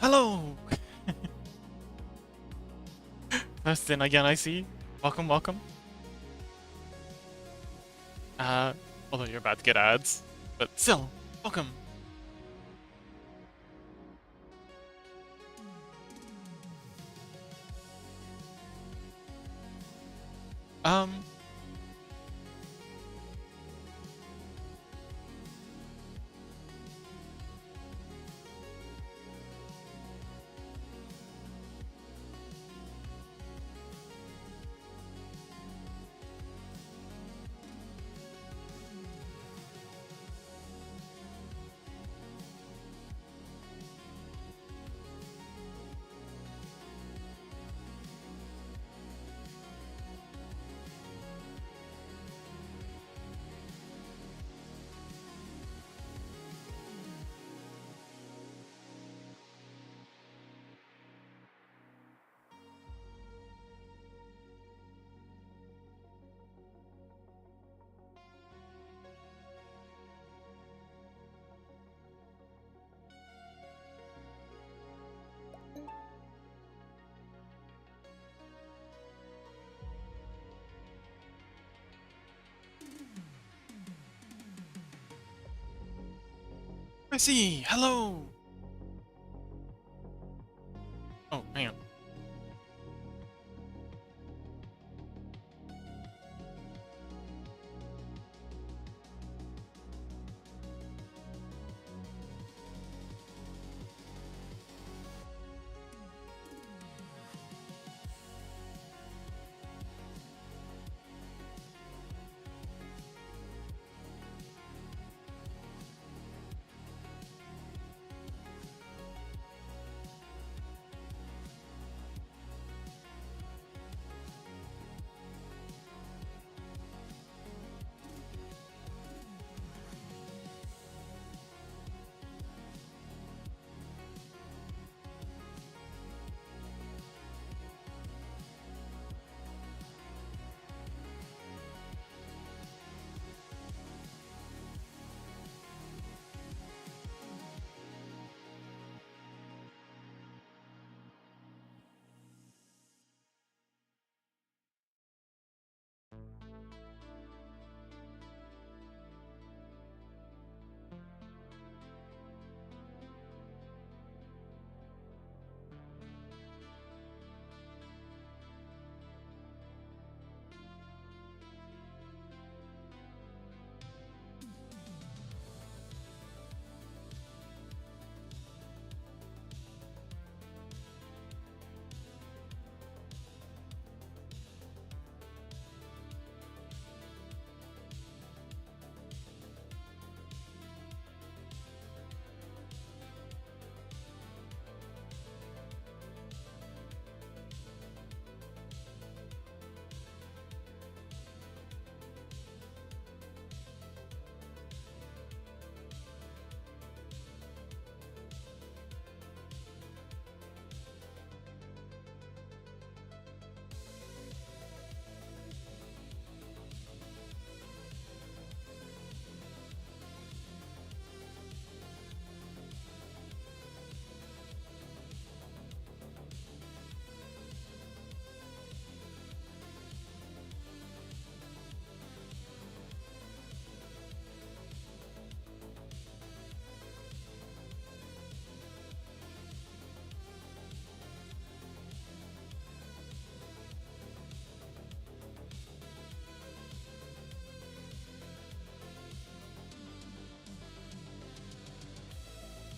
Hello! First in again, I see. Welcome, welcome. Uh, Although you're about to get ads, but still, welcome. Um, I see. Hello. Oh, hang on.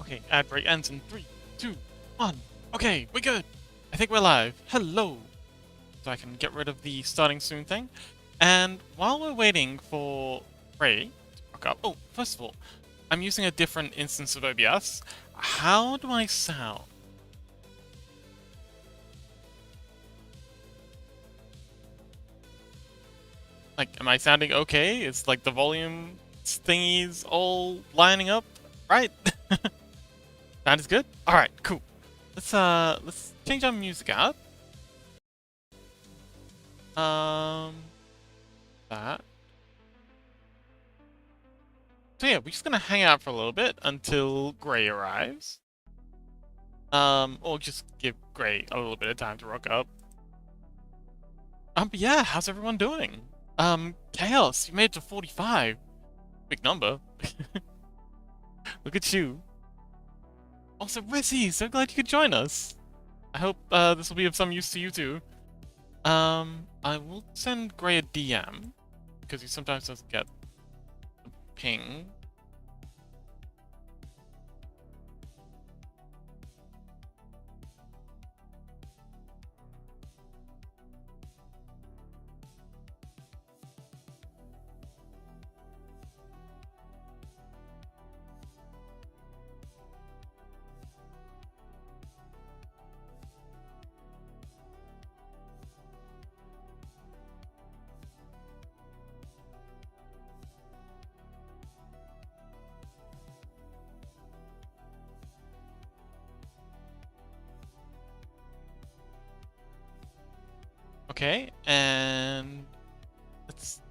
Okay, ad break ends in 3, 2, 1. Okay, we're good. I think we're live. Hello. So I can get rid of the starting soon thing. And while we're waiting for Ray to rock up, oh, first of all, I'm using a different instance of OBS. How do I sound? Like, am I sounding okay? Is like the volume thingies all lining up, right? That is good. All right, cool. Let's change our music out. Um, that. So yeah, we're just gonna hang out for a little bit until Gray arrives. Or just give Gray a little bit of time to rock up. But yeah, how's everyone doing? Chaos, you made it to 45. Big number. Look at you. Also, Rizzy, so glad you could join us. I hope this will be of some use to you too. I will send Gray a DM because he sometimes doesn't get a ping. Okay, and let's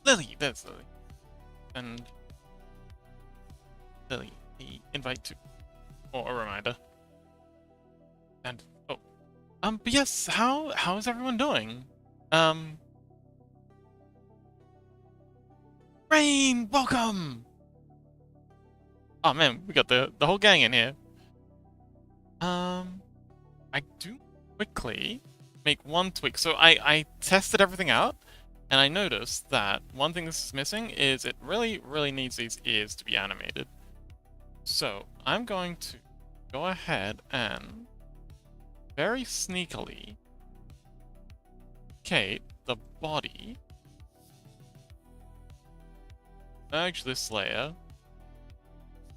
Lily. There's Lily, and Lily. The invite to, or a reminder. And oh, but yes, how is everyone doing? Rain, welcome. Oh man, we got the whole gang in here. I do quickly make one tweak. So I tested everything out, and I noticed that one thing this is missing is it really needs these ears to be animated. So I'm going to go ahead and very sneakily duplicate the body, merge this layer,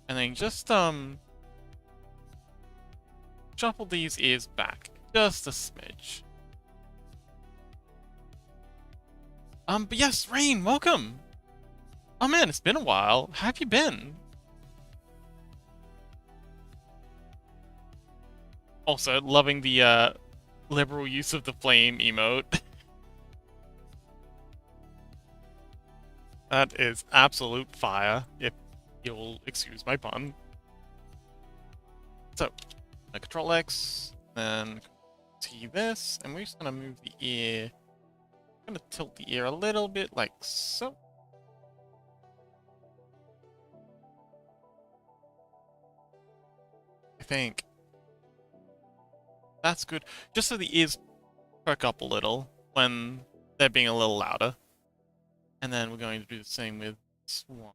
and then just shuffle these ears back just a smidge. But yes, Rain, welcome. Oh man, it's been a while. How have you been? Also, loving the liberal use of the flame emote. That is absolute fire, if you'll excuse my pun. So, Control X, then T this, and we're just gonna move the ear. I'm gonna tilt the ear a little bit, like so. I think that's good, just so the ears perk up a little when they're being a little louder. And then we're going to do the same with Swan.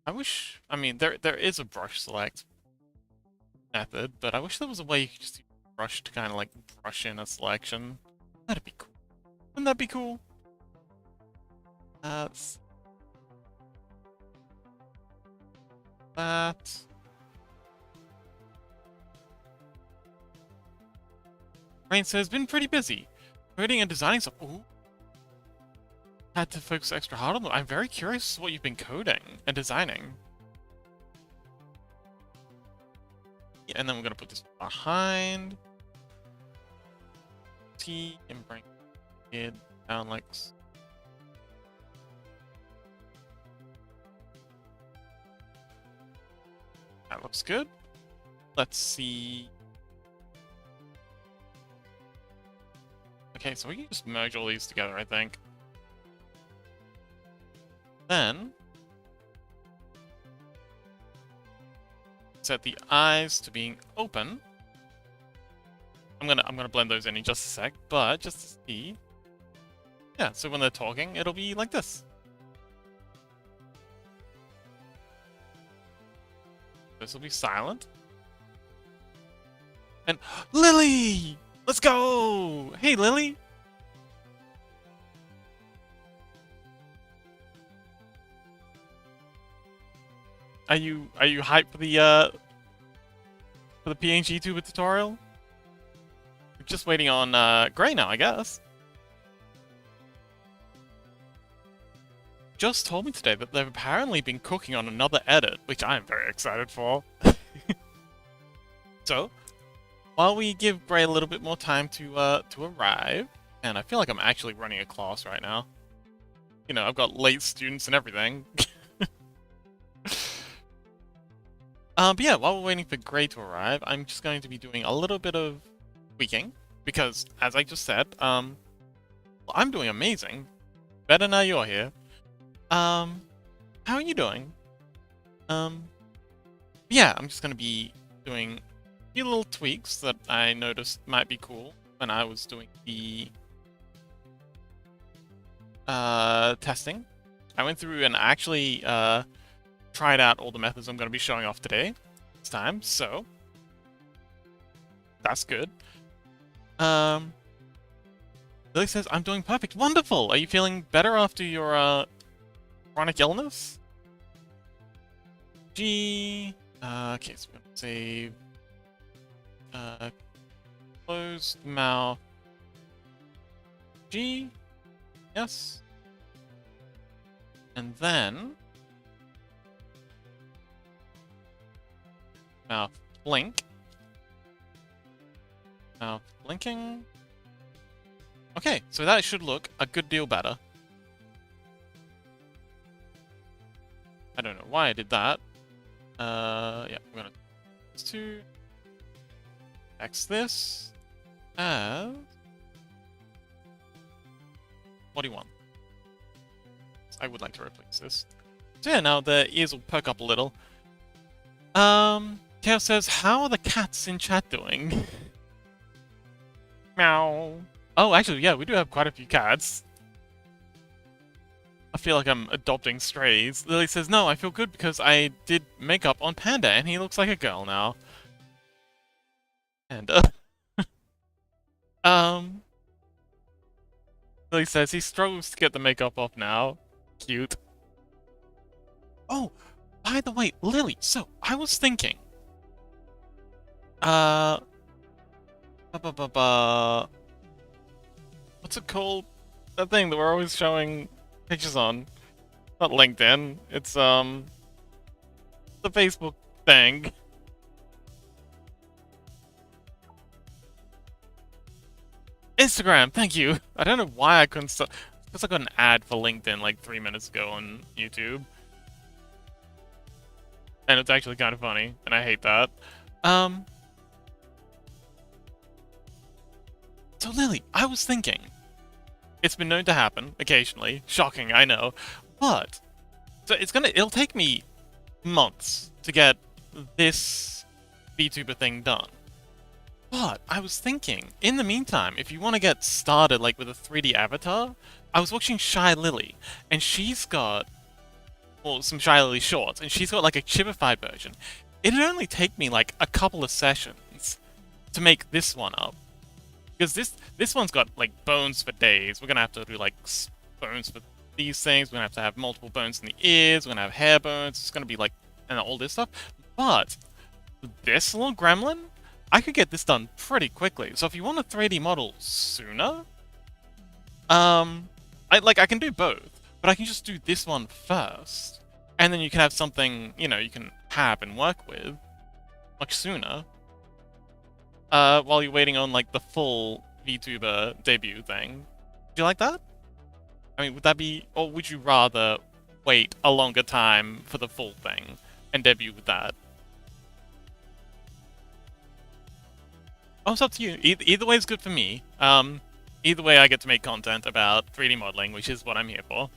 I mean, there is a brush select method, but I wish there was a way you could just use brush to kind of like brush in a selection. That'd be cool. Wouldn't that be cool? That's that. Rain says, been pretty busy. Creating and designing stuff. Ooh. Had to focus extra hard on them. I'm very curious what you've been coding and designing. Yeah, and then we're gonna put this behind T and bring it down like so. That looks good. Let's see. Okay, so we can just merge all these together, I think. Then set the eyes to being open. I'm gonna blend those in just a sec, but just to see. Yeah, so when they're talking, it'll be like this. This will be silent. And Lily! Let's go! Hey, Lily! Are you hyped for the pngtuber tutorial? We're just waiting on Gray now, I guess. Just told me today that they've apparently been cooking on another edit, which I am very excited for. So, while we give Gray a little bit more time to arrive, and I feel like I'm actually running a class right now. You know, I've got late students and everything. But yeah, while we're waiting for Gray to arrive, I'm just going to be doing a little bit of tweaking because, as I just said, I'm doing amazing. Better now you're here. How are you doing? Um, yeah, I'm just gonna be doing a few little tweaks that I noticed might be cool when I was doing the testing. I went through and actually tried out all the methods I'm gonna be showing off today, this time, so that's good. Lily says, I'm doing perfect. Wonderful! Are you feeling better after your chronic illness? G. Okay, so we're gonna save. Closed mouth. G. Yes. And then. Mouth blink. Mouth blinking. Okay, so that should look a good deal better. I don't know why I did that. Yeah, we're gonna to X this as 41. I would like to replace this. So yeah, now the ears will perk up a little. Teo says, how are the cats in chat doing? Meow. Oh, actually, yeah, we do have quite a few cats. I feel like I'm adopting strays. Lily says, no, I feel good because I did makeup on Panda and he looks like a girl now. Panda. Lily says he struggles to get the makeup off now. Cute. Oh, by the way, Lily, so I was thinking. What's it called? That thing that we're always showing pictures on. Not LinkedIn. It's the Facebook thing. Instagram, thank you. I don't know why I couldn't stop. Because I got an ad for LinkedIn like 3 minutes ago on YouTube. And it's actually kind of funny, and I hate that. So Lily, I was thinking. It's been known to happen, occasionally. Shocking, I know. But, so it'll take me months to get this VTuber thing done. But I was thinking, in the meantime, if you want to get started like with a 3D avatar, I was watching Shy Lily, and she's got, well, some Shy Lily shorts, and she's got like a chibified version. It'd only take me like a couple of sessions to make this one up. Because this one's got like bones for days. We're gonna have to do like bones for these things. We're gonna have to have multiple bones in the ears. We're gonna have hair bones. It's gonna be like, and all this stuff. But this little gremlin, I could get this done pretty quickly. So if you want a 3D model sooner, I can do both, but I can just do this one first, and then you can have something, you know, you can have and work with much sooner. While you're waiting on like the full VTuber debut thing. Do you like that? I mean, would that be, or would you rather wait a longer time for the full thing and debut with that? Oh, it's up to you. Either way is good for me. Either way I get to make content about 3D modeling, which is what I'm here for.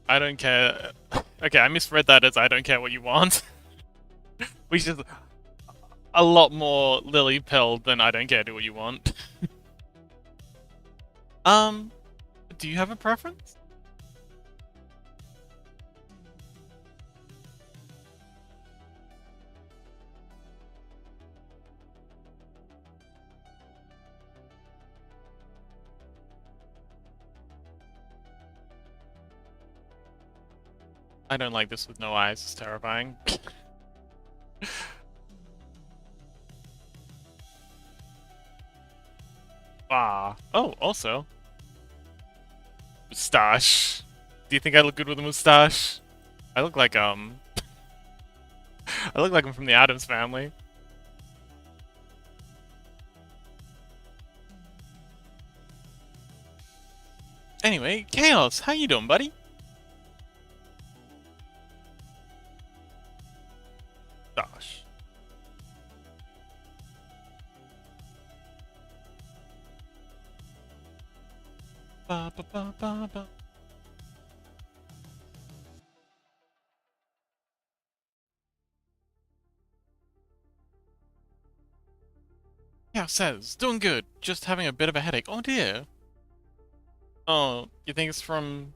I don't care. Okay, I misread that as I don't care what you want. Which is a lot more lily pilled than I don't care do what you want. Do you have a preference? I don't like this with no eyes, it's terrifying. Ah. Oh, also. Moustache. Do you think I look good with a moustache? I look like, I look like I'm from the Addams family. Anyway, Chaos, how you doing, buddy? Gosh. Ba, ba, ba, ba, ba. Chaos says, doing good, just having a bit of a headache. Oh dear. Oh, you think it's from...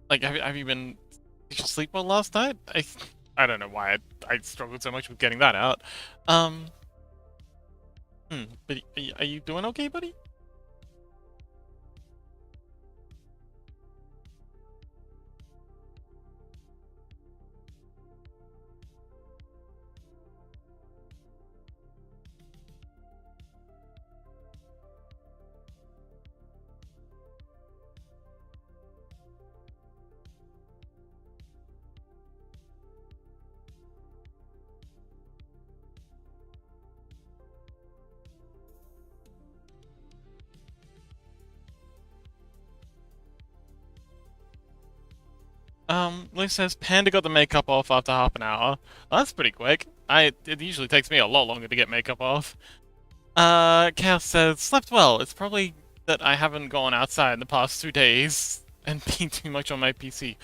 Like, have you been... Did you sleep well last night? I don't know why I struggled so much with getting that out. Um... but are you doing okay, buddy? Lily says Panda got the makeup off after half an hour. Well, that's pretty quick. It usually takes me a lot longer to get makeup off. Chaos says, slept well. It's probably that I haven't gone outside in the past 2 days and been too much on my PC.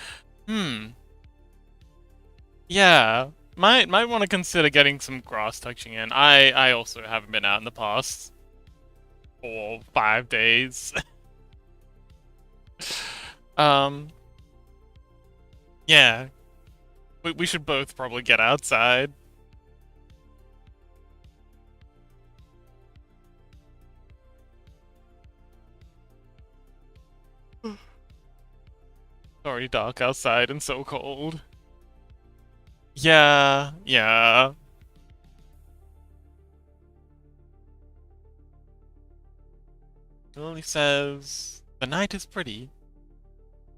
Yeah. Might want to consider getting some grass touching in. I also haven't been out in the past 4 or 5 days. um, yeah. We should both probably get outside. It's already dark outside and so cold. Yeah, yeah. Lily says, the night is pretty.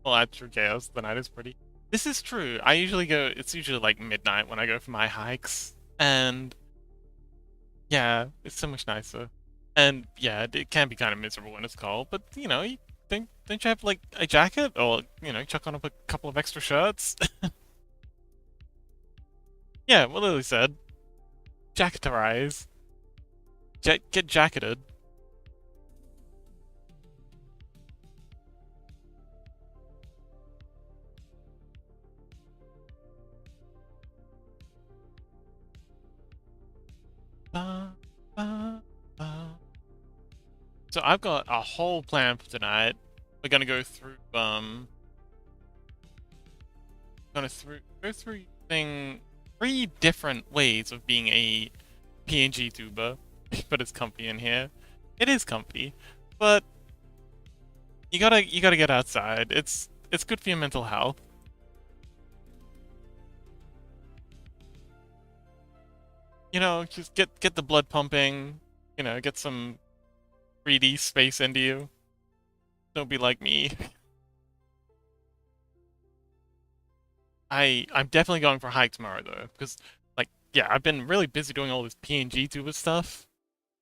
Well, that's true, Chaos. The night is pretty. This is true. It's usually like midnight when I go for my hikes. And yeah, it's so much nicer. And yeah, it can be kind of miserable when it's cold, but you don't you have like a jacket or, chuck on up a couple of extra shirts? Yeah, what Lily said. Jacketerize. Get jacketed. Ba, ba, ba. So I've got a whole plan for tonight. We're gonna go through go through using 3 different ways of being a pngtuber. But it's comfy in here. It is comfy, but you gotta get outside. It's good for your mental health. Just get the blood pumping. Get some 3D space into you. Don't be like me. I'm definitely going for a hike tomorrow though, because like yeah, I've been really busy doing all this PNG tuber stuff,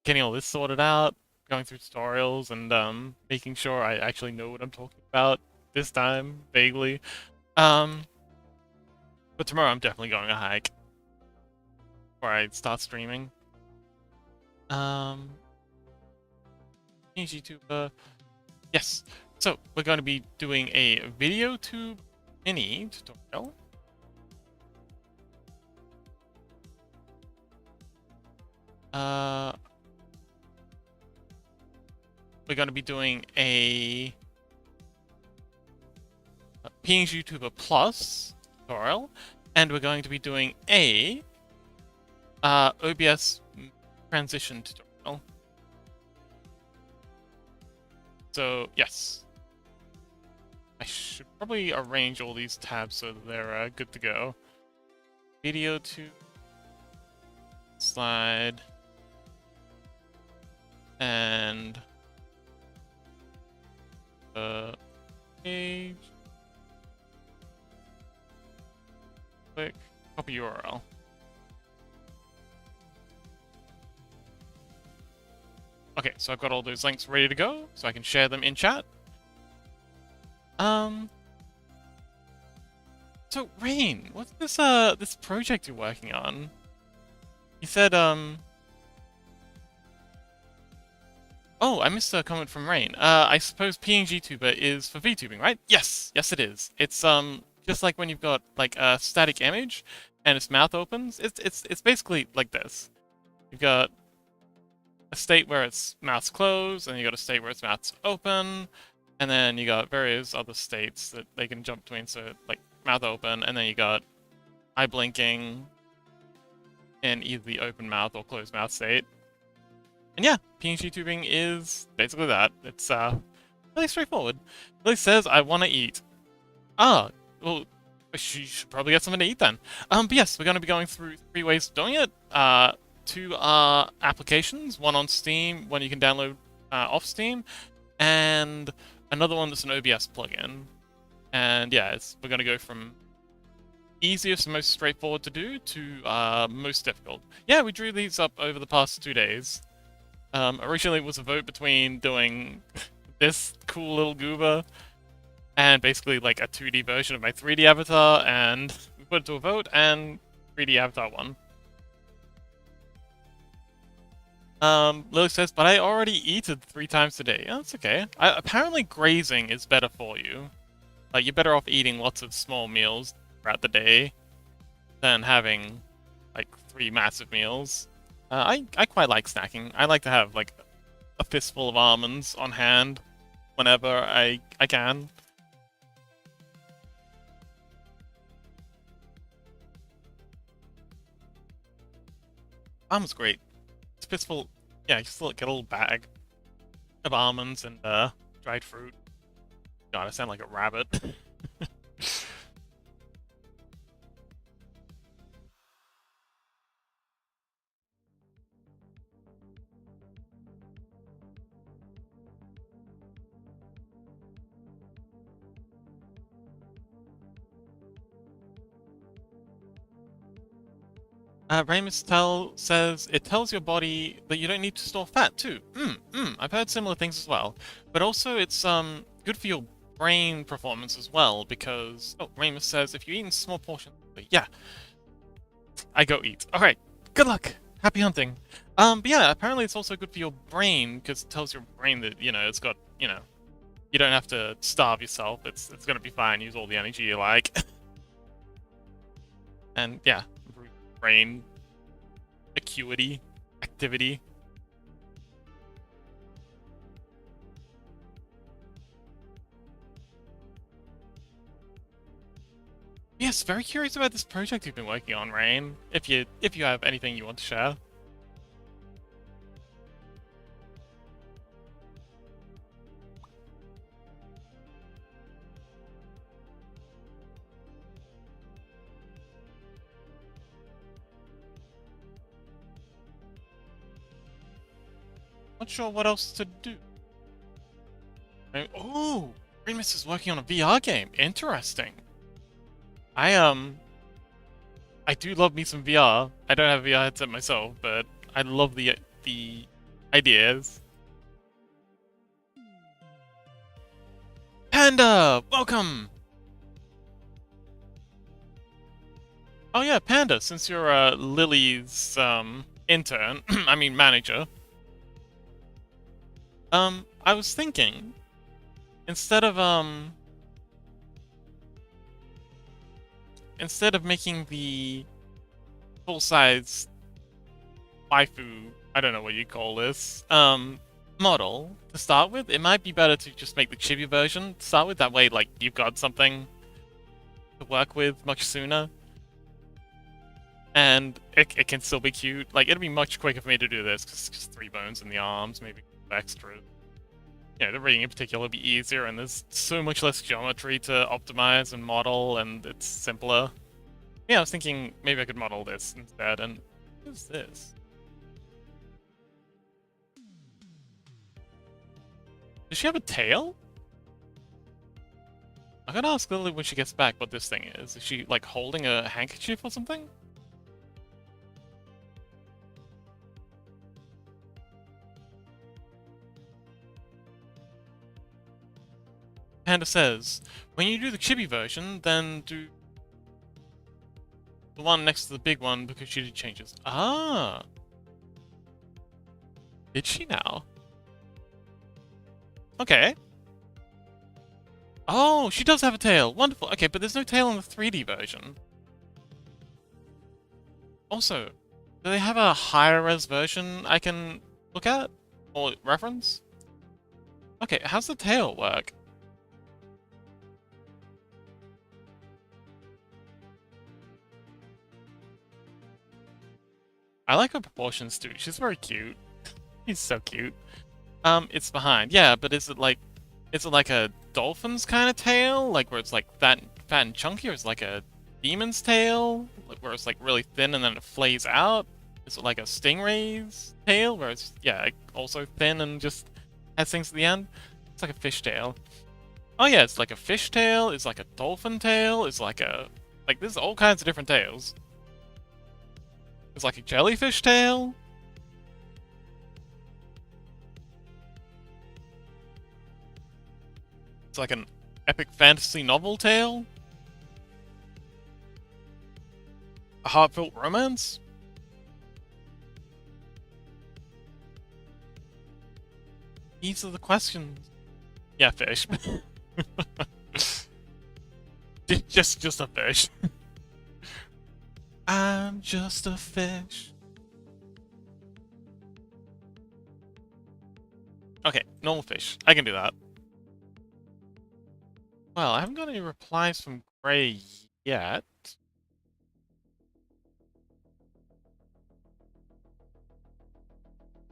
getting all this sorted out, going through tutorials and making sure I actually know what I'm talking about this time, vaguely. Um but tomorrow I'm definitely going a hike before I start streaming. PNG tuber. Yes. So we're going to be doing a video tube mini tutorial. We're going to be doing a pngtuber Plus tutorial, and we're going to be doing a OBS transition tutorial. So yes, I should probably arrange all these tabs so that they're good to go. Video to slide and page. Click copy URL. Okay, so I've got all those links ready to go, so I can share them in chat. So Rain, what's this project you're working on? You said oh, I missed a comment from Rain. I suppose pngtuber is for VTubing, right? Yes, yes it is. It's just like when you've got like a static image and its mouth opens. It's basically like this. You've got a state where its mouth's closed, and you got a state where its mouth's open, and then you got various other states that they can jump between. So like mouth open, and then you got eye blinking in either the open mouth or closed mouth state. And yeah, PNG tubing is basically that. It's really straightforward. Lily says, I want to eat. Ah, well, she should probably get something to eat then. But yes, we're going to be going through 3 ways of doing it. 2 are applications, one on Steam, one you can download off Steam, and another one that's an OBS plugin. And yeah, we're going to go from easiest and most straightforward to do to most difficult. Yeah, we drew these up over the past 2 days. Originally it was a vote between doing this cool little goober and basically like a 2D version of my 3D avatar, and we put it to a vote, and 3D avatar won. Lily says, but I already eat it 3 times a day. Oh, that's okay. Apparently grazing is better for you. Like, you're better off eating lots of small meals throughout the day than having, like, 3 massive meals. I quite like snacking. I like to have, like, a fistful of almonds on hand whenever I can. Almonds great. It's a fistful, yeah, just get a little bag of almonds and dried fruit. God, I sound like a rabbit. Ramus says, it tells your body that you don't need to store fat too. I've heard similar things as well. But also it's good for your brain performance as well, because... Oh, Ramus says, if you eat in small portions... Yeah. I go eat. Alright, good luck! Happy hunting! But yeah, apparently it's also good for your brain, because it tells your brain that, you know, it's got, you know... You don't have to starve yourself, it's gonna be fine, use all the energy you like. And yeah, brain acuity, activity. Yes, very curious about this project you've been working on, Rain. If you have anything you want to share. Not sure what else to do. Oh, Remus is working on a VR game. Interesting. I do love me some VR. I don't have a VR headset myself, but I love the ideas. Panda, welcome. Oh yeah, Panda. Since you're Lily's intern, I mean manager. I was thinking, instead of making the full-size waifu, I don't know what you call this, model to start with, it might be better to just make the chibi version to start with. That way, like, you've got something to work with much sooner. And it can still be cute. Like, it'll be much quicker for me to do this, because it's just 3 bones in the arms, maybe extra. You know, the rigging in particular will be easier, and there's so much less geometry to optimize and model, and it's simpler. Yeah, I was thinking maybe I could model this instead, and what is this? Does she have a tail? I'm gonna ask Lily when she gets back what this thing is. Is she, like, holding a handkerchief or something? Panda says, when you do the chibi version, then do the one next to the big one because she did changes. Ah. Did she now? Okay. Oh, she does have a tail. Wonderful. Okay, but there's no tail in the 3D version. Also, do they have a higher res version I can look at? Or reference? Okay, how's the tail work? I like her proportions too. She's very cute. He's so cute. It's behind. Yeah, but is it like a dolphin's kind of tail? Like where it's like fat and chunky, or is it like a demon's tail? Like where it's like really thin and then it flays out? Is it like a stingray's tail where it's also thin and just has things at the end? It's like a fish tail. Oh yeah, it's like a fish tail, it's like a dolphin tail, it's like there's all kinds of different tails. It's like a jellyfish tail. It's like an epic fantasy novel tale. A heartfelt romance. These are the questions. Yeah, fish. just a fish. I'm just a fish. Okay, normal fish. I can do that. Well, I haven't got any replies from Gray yet.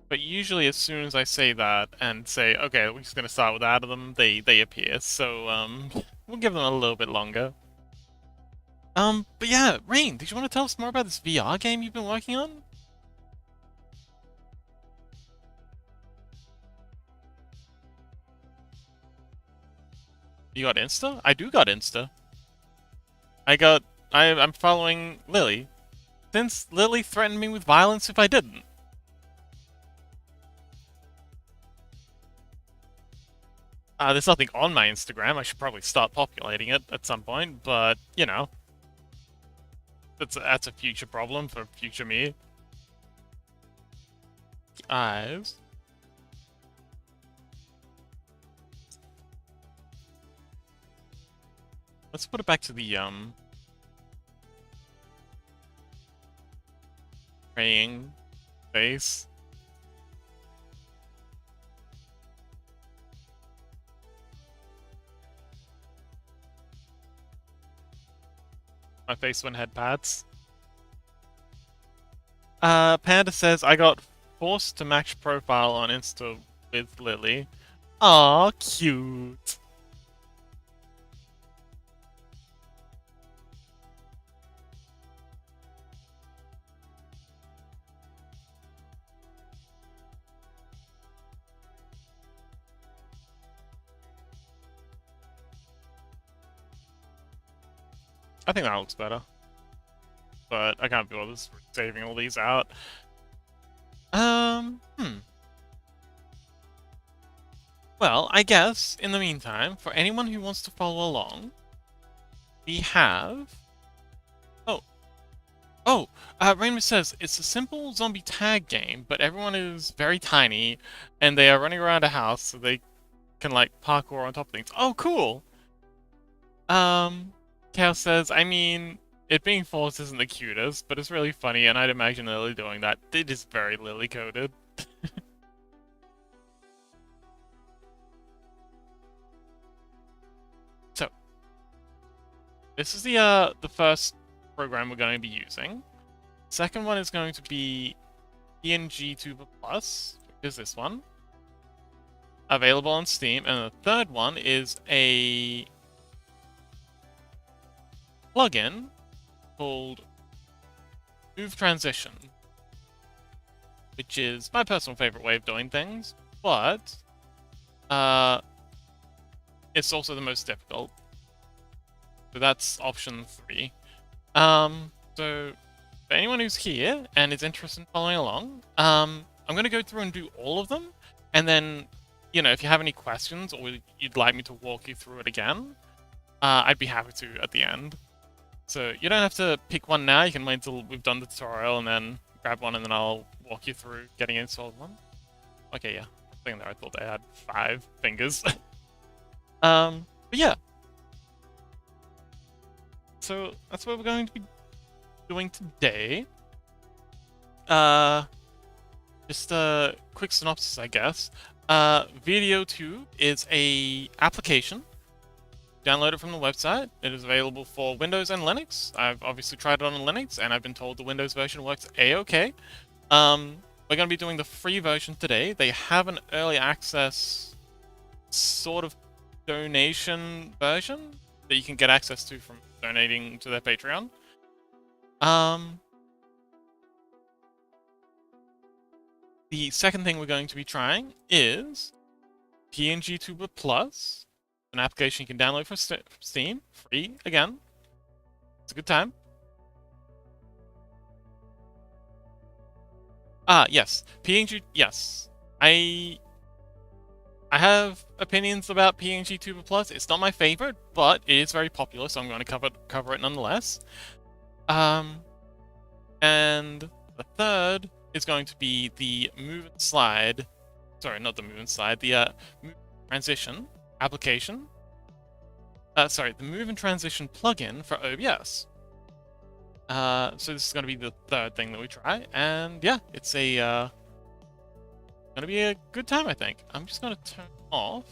But usually as soon as I say that and say, okay, we're just gonna start with that of them, they appear. So, we'll give them a little bit longer. But yeah, Rain, did you want to tell us more about this VR game you've been working on? You got Insta? I do got Insta. I'm following Lily. Since Lily threatened me with violence if I didn't. There's nothing on my Instagram. I should probably start populating it at some point, but, you know. That's a future problem for future me. Eyes. Let's put it back to the, praying face. My face when head pats. Panda says, I got forced to match profile on Insta with Lily. Aw, cute. I think that looks better. But I can't be bothered saving all these out. Well, I guess, in the meantime, for anyone who wants to follow along, we have... Raymond says, it's a simple zombie tag game, but everyone is very tiny, and they are running around a house, so they can, like, parkour on top of things. Oh, cool! Chaos says, I mean, it being false isn't the cutest, but it's really funny, and I'd imagine Lily doing that. It is very Lily-coded. So, this is the first program we're going to be using. Second one is going to be pngtuber Plus, which is this one. Available on Steam, and the third one is a plugin called Move Transition, which is my personal favorite way of doing things, but it's also the most difficult. So that's option 3. So for anyone who's here and is interested in following along, I'm going to go through and do all of them, and then you know, if you have any questions or you'd like me to walk you through it again, I'd be happy to at the end. So you don't have to pick one now. You can wait until we've done the tutorial and then grab one, and then I'll walk you through getting installed one. Okay, yeah. Thing there, I thought they had 5 fingers. But yeah. So that's what we're going to be doing today. Just a quick synopsis, I guess. pngtuber is a application. Download it from the website. It is available for Windows and Linux. I've obviously tried it on Linux, and I've been told the Windows version works a-okay. We're going to be doing the free version today. They have an early access sort of donation version that you can get access to from donating to their Patreon. The second thing we're going to be trying is pngtuber Plus, an application you can download from Steam, free again. It's a good time. Yes, yes. I have opinions about pngtuber Plus. It's not my favorite, but it is very popular, so I'm going to cover it nonetheless. And the third is going to be the move and slide. Sorry, not the move and slide. The move transition application. Sorry, the move and transition plugin for OBS. So this is going to be the third thing that we try, and yeah, it's going to be a good time, I think. I'm just going to turn off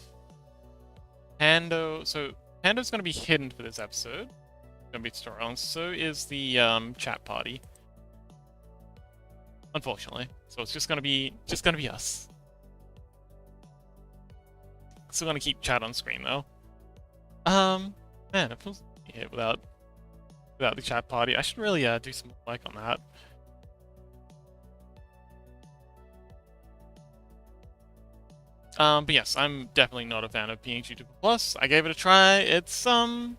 Pando. So Pando's going to be hidden for this episode. It's going to be a tutorial, and so is the chat party. Unfortunately, so it's just going to be us. Still going to keep chat on screen though. Man, it feels weird without the chat party. I should really do some work on that. But yes, I'm definitely not a fan of pngtuber Plus. I gave it a try. It's you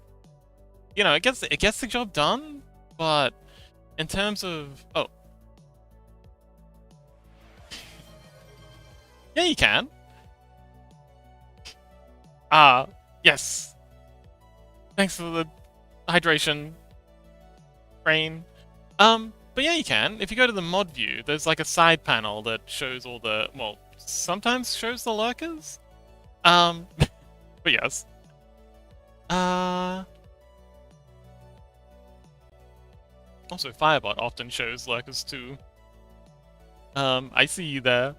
know, it gets the job done, but in terms of yeah, you can. Yes. Thanks for the hydration, rain. But yeah, you can. If you go to the mod view, there's like a side panel that shows all the, well, sometimes shows the lurkers. But yes. Also, Firebot often shows lurkers too. I see you there.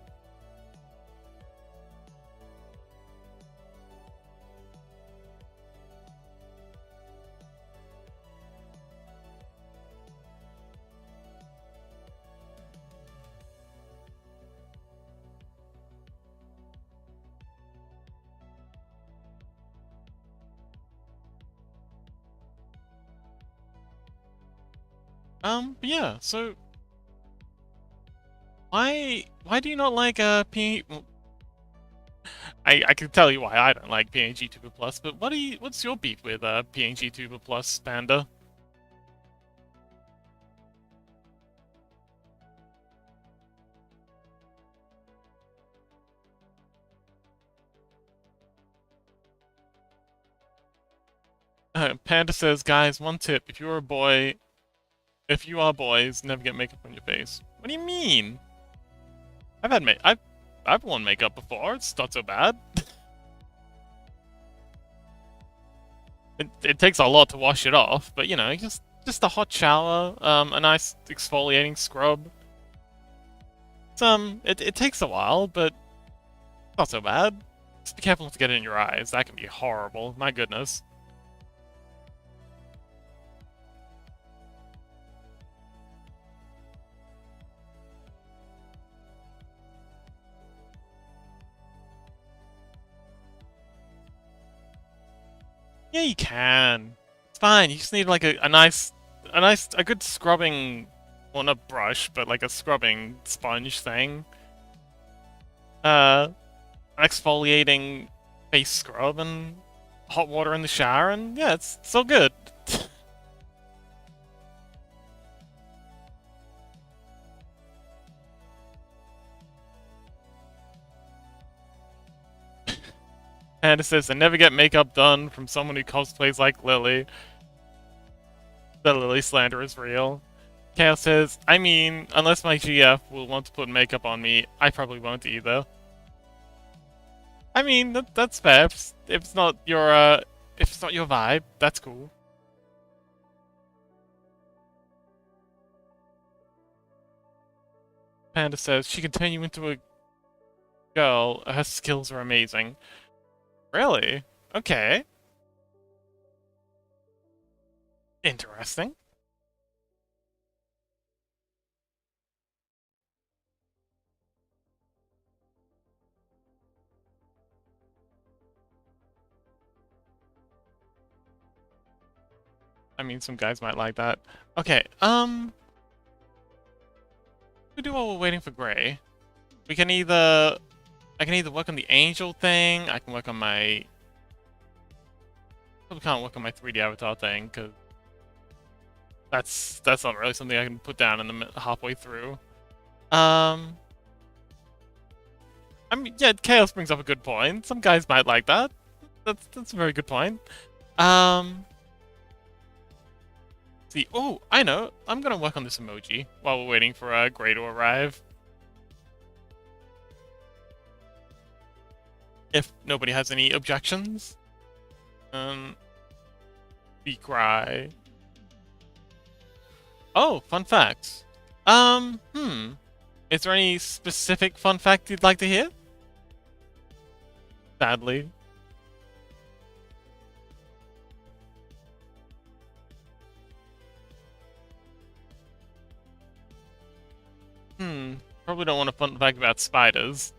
But yeah, so why do you not like well, I can tell you why I don't like pngtuber Plus, but what's your beef with pngtuber Plus, Panda? Panda says, guys, one tip: if you are boys, never get makeup on your face. What do you mean? I've worn makeup before. It's not so bad. It takes a lot to wash it off, but you know, just a hot shower, a nice exfoliating scrub. It takes a while, but not so bad. Just be careful not to get it in your eyes. That can be horrible. My goodness. Yeah, you can. It's fine. You just need like a good scrubbing, well, not brush, but like a scrubbing sponge thing. An exfoliating face scrub and hot water in the shower, and yeah, it's so good. And it says, I never get makeup done from someone who cosplays like Lily. The Lily slander is real. Chaos says, I mean, unless my GF will want to put makeup on me, I probably won't either. I mean, that's fair. If it's not your, if it's not your vibe, that's cool. Panda says, she can turn you into a girl. Her skills are amazing. Really? Okay. Interesting. I mean, some guys might like that. Okay, we do while we're waiting for Gray. We can either... I can either work on the angel thing, I can work on my... Probably can't work on my 3D avatar thing, because... That's not really something I can put down in the halfway through. I mean, yeah, Chaos brings up a good point. Some guys might like that. That's a very good point. See, oh, I know. I'm gonna work on this emoji while we're waiting for Gray to arrive. If nobody has any objections. We cry. Oh, fun fact. Is there any specific fun fact you'd like to hear? Sadly. Probably don't want a fun fact about spiders.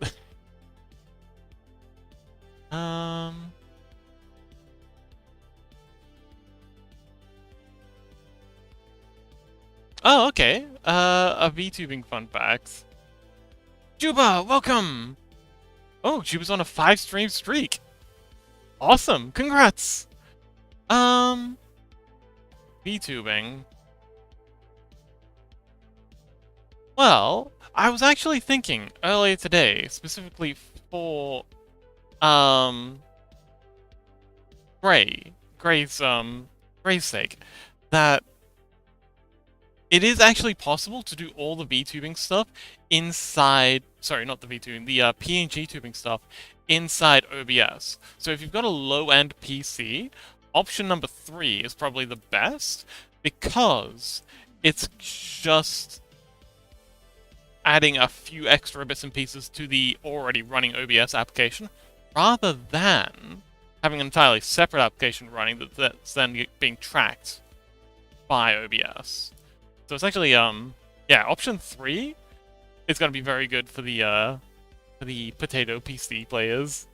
Oh, okay. A VTubing fun fact. Juba, welcome! Oh, Juba's on a 5-stream streak. Awesome, congrats! VTubing. Well, I was actually thinking earlier today, specifically for, Gray's sake, that it is actually possible to do all the VTubing stuff inside, sorry, not the VTubing, the PNG tubing stuff inside OBS. So if you've got a low-end PC, option number 3 is probably the best, because it's just adding a few extra bits and pieces to the already running OBS application, rather than having an entirely separate application running that's then being tracked by OBS. So it's actually, yeah, option 3 is going to be very good for the potato PC players.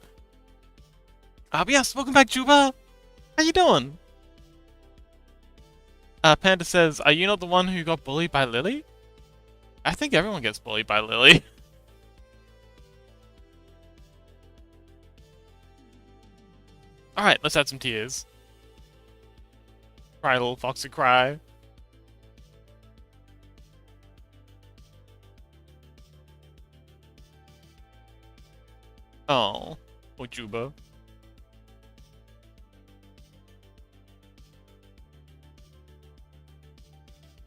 But yes, welcome back, Juba! How you doing? Panda says, are you not the one who got bullied by Lily? I think everyone gets bullied by Lily. Alright, let's add some tears. Cry, little foxy, cry. Oh, Ojuba.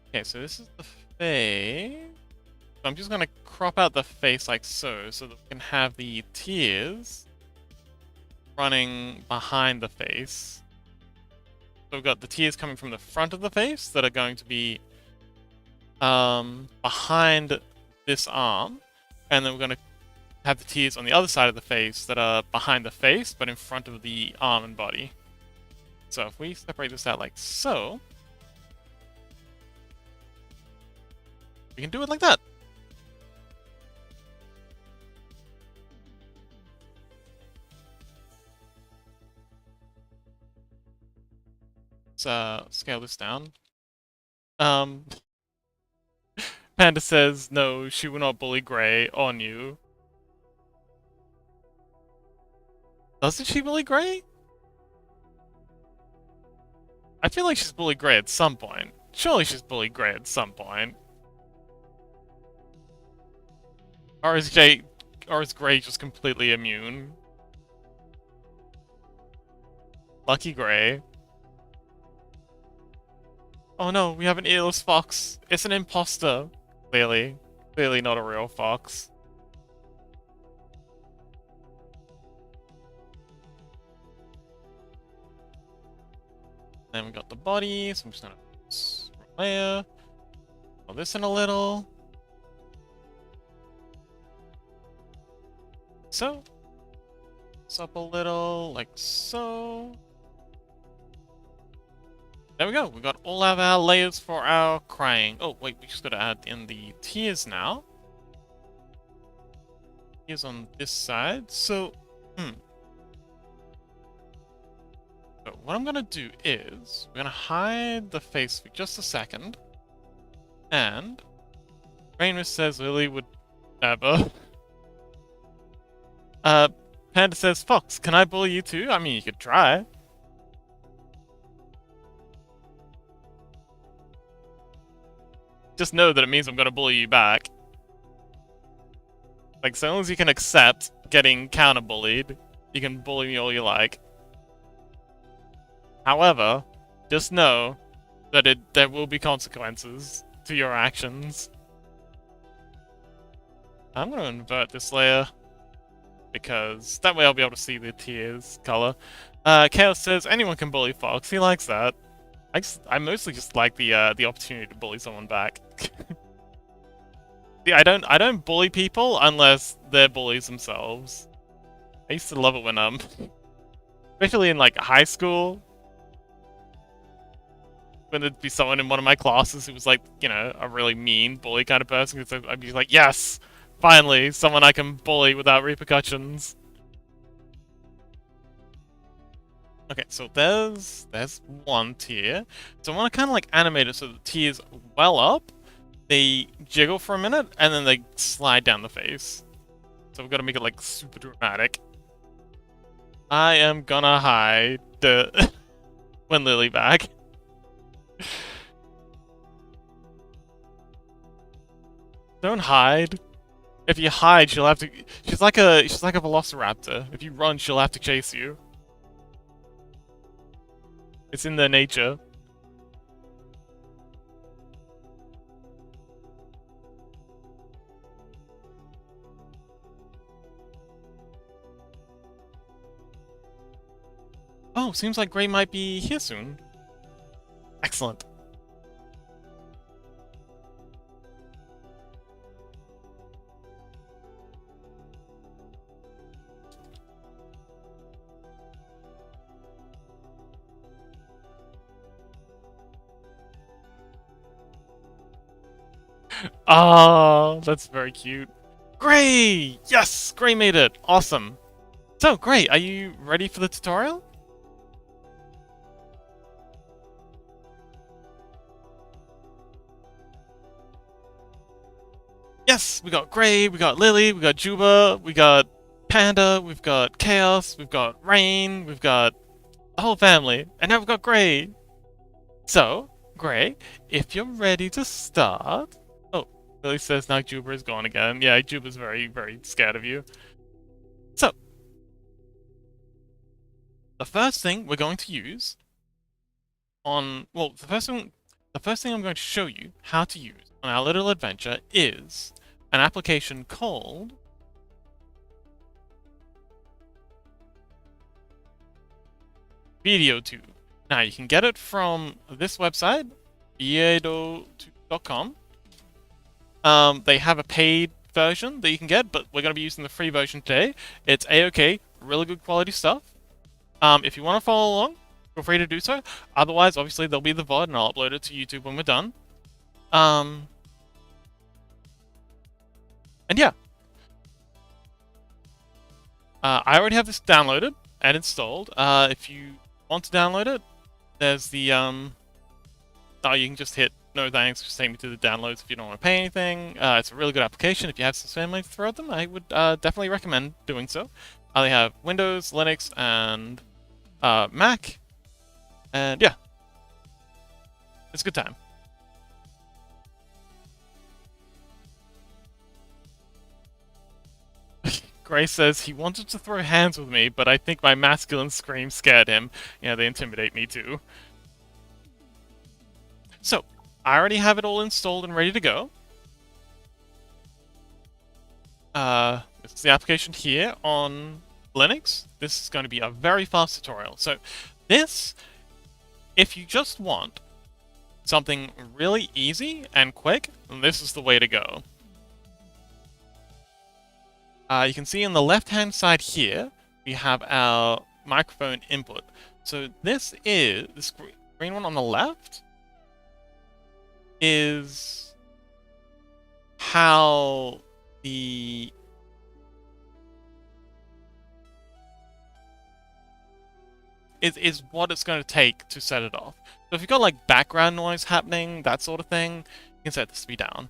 Okay, so this is the face. So I'm just gonna crop out the face like so that we can have the tears running behind the face. So we've got the tears coming from the front of the face that are going to be behind this arm, and then we're going to have the tears on the other side of the face that are behind the face, but in front of the arm and body. So if we separate this out like so, we can do it like that. Let's scale this down. Panda says, no, she will not bully Gray on you. Doesn't she bully Gray? I feel like she's bullied Gray at some point. Surely she's bullied Gray at some point. Or is Gray just completely immune? Lucky Gray. Oh no, we have an earless fox. It's an imposter. Clearly. Clearly not a real fox. Then we got the body, so I'm just gonna layer. Pull this in a little. So. This up a little, like so. There we go. We got all of our layers for our crying. Oh, wait, we just gotta add in the tears now. Tears on this side. So, So what I'm gonna do is, we're gonna hide the face for just a second. And, Rainwith says Lily would never. Panda says, Fox, can I bully you too? I mean, you could try. Just know that it means I'm gonna bully you back. Like, so long as you can accept getting counter-bullied, you can bully me all you like. However, just know that there will be consequences to your actions. I'm gonna invert this layer, because that way I'll be able to see the tears color. Chaos says anyone can bully Fox. He likes that. I mostly just like the opportunity to bully someone back. See, I don't bully people unless they're bullies themselves. I used to love it when especially in like high school, when there'd be someone in one of my classes who was like, you know, a really mean bully kind of person. So I'd be like, yes, finally, someone I can bully without repercussions. Okay, so there's one tier. So I want to kind of like animate it so the tears well up, they jiggle for a minute, and then they slide down the face. So we've got to make it like super dramatic. I am gonna hide when Lily back. Don't hide. If you hide, she'll have to. She's like a velociraptor. If you run, she'll have to chase you. It's in their nature. Oh, seems like Gray might be here soon. Excellent. Oh, that's very cute. Gray! Yes! Gray made it! Awesome. So, Gray, are you ready for the tutorial? Yes! We got Gray, we got Lily, we got Juba, we got Panda, we've got Chaos, we've got Rain, we've got the whole family, and now we've got Gray. So, Gray, if you're ready to start... Oh, Lily says now Juba is gone again. Yeah, Juba's very, very scared of you. So, the first thing we're going to use on... Well, the first thing I'm going to show you how to use on our little adventure is an application called pngtuber. Now, you can get it from this website, pngtuber.com. They have a paid version that you can get, but we're going to be using the free version today. It's A-OK, really good quality stuff. If you want to follow along, feel free to do so. Otherwise, obviously, there'll be the VOD, and I'll upload it to YouTube when we're done. And yeah. I already have this downloaded and installed. If you want to download it, there's the, oh, you can just hit no thanks, just take me to the downloads if you don't want to pay anything. It's a really good application. If you have some family to throw at them, I would definitely recommend doing so. They have Windows, Linux, and Mac. And yeah, it's a good time. Grace says he wanted to throw hands with me, but I think my masculine scream scared him. Yeah, they intimidate me too. So, I already have it all installed and ready to go. This is the application here on Linux. This is going to be a very fast tutorial. So, this, if you just want something really easy and quick, then this is the way to go. You can see on the left-hand side here, we have our microphone input. So this green one on the left is how the is what it's going to take to set it off. So if you've got like background noise happening, that sort of thing, you can set this to be down.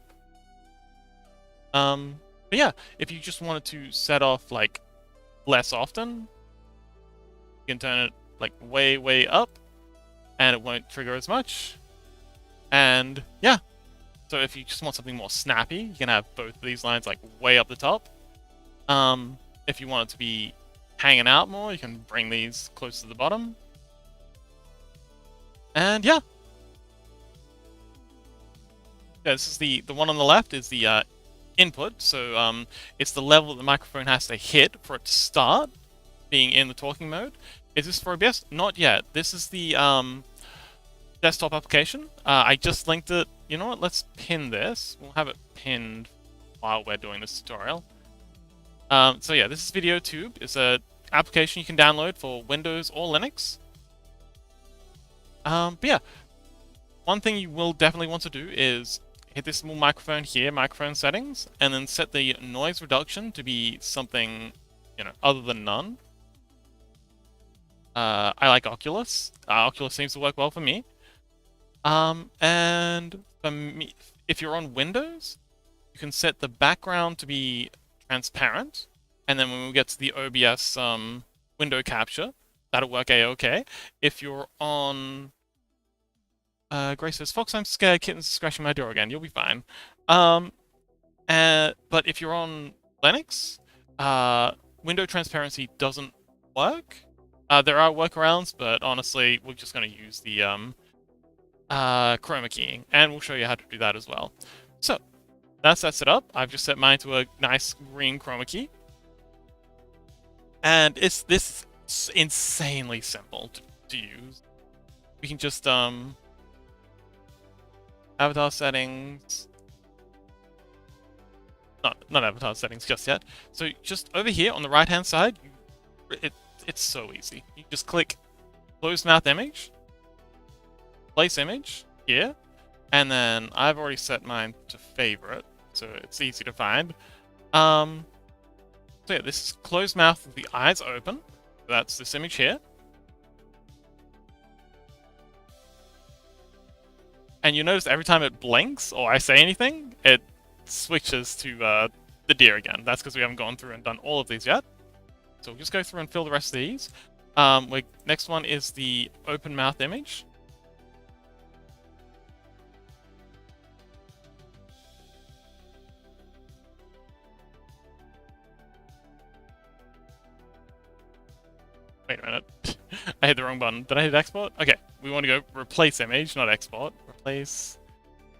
But yeah, if you just wanted to set off like less often, you can turn it like way up, and it won't trigger as much. And yeah, so if you just want something more snappy, you can have both of these lines like way up the top. If you want it to be hanging out more, you can bring these close to the bottom. And yeah. Yeah, this is the one on the left is the input, so it's the level that the microphone has to hit for it to start being in the talking mode. Is this for OBS? Not yet. This is the desktop application. I just linked it. You know what? Let's pin this. We'll have it pinned while we're doing this tutorial. So yeah, this is pngtuber. It's an application you can download for Windows or Linux. But yeah, one thing you will definitely want to do is hit this small microphone here, microphone settings, and then set the noise reduction to be something, other than none. I like Oculus. Oculus seems to work well for me. And for me, if you're on Windows, you can set the background to be transparent, and then when we get to the OBS window capture, that'll work a-okay. If you're on Grace says, Fox, I'm scared kittens are scratching my door again. You'll be fine. But if you're on Linux, window transparency doesn't work. There are workarounds, but honestly, we're just going to use the chroma keying, and we'll show you how to do that as well. So, that sets it up. I've just set mine to a nice green chroma key. And this is insanely simple to use. We can just, avatar settings. Not avatar settings just yet. So just over here on the right-hand side, it's so easy. You just click closed mouth image, place image here, and then I've already set mine to favorite, so it's easy to find. So yeah, this is closed mouth with the eyes open. That's this image here. And you notice every time it blinks or I say anything, it switches to the deer again. That's because we haven't gone through and done all of these yet. So we'll just go through and fill the rest of these. Next one is the open mouth image. Wait a minute. I hit the wrong button. Did I hit export? Okay, we want to go replace image, not export. Replace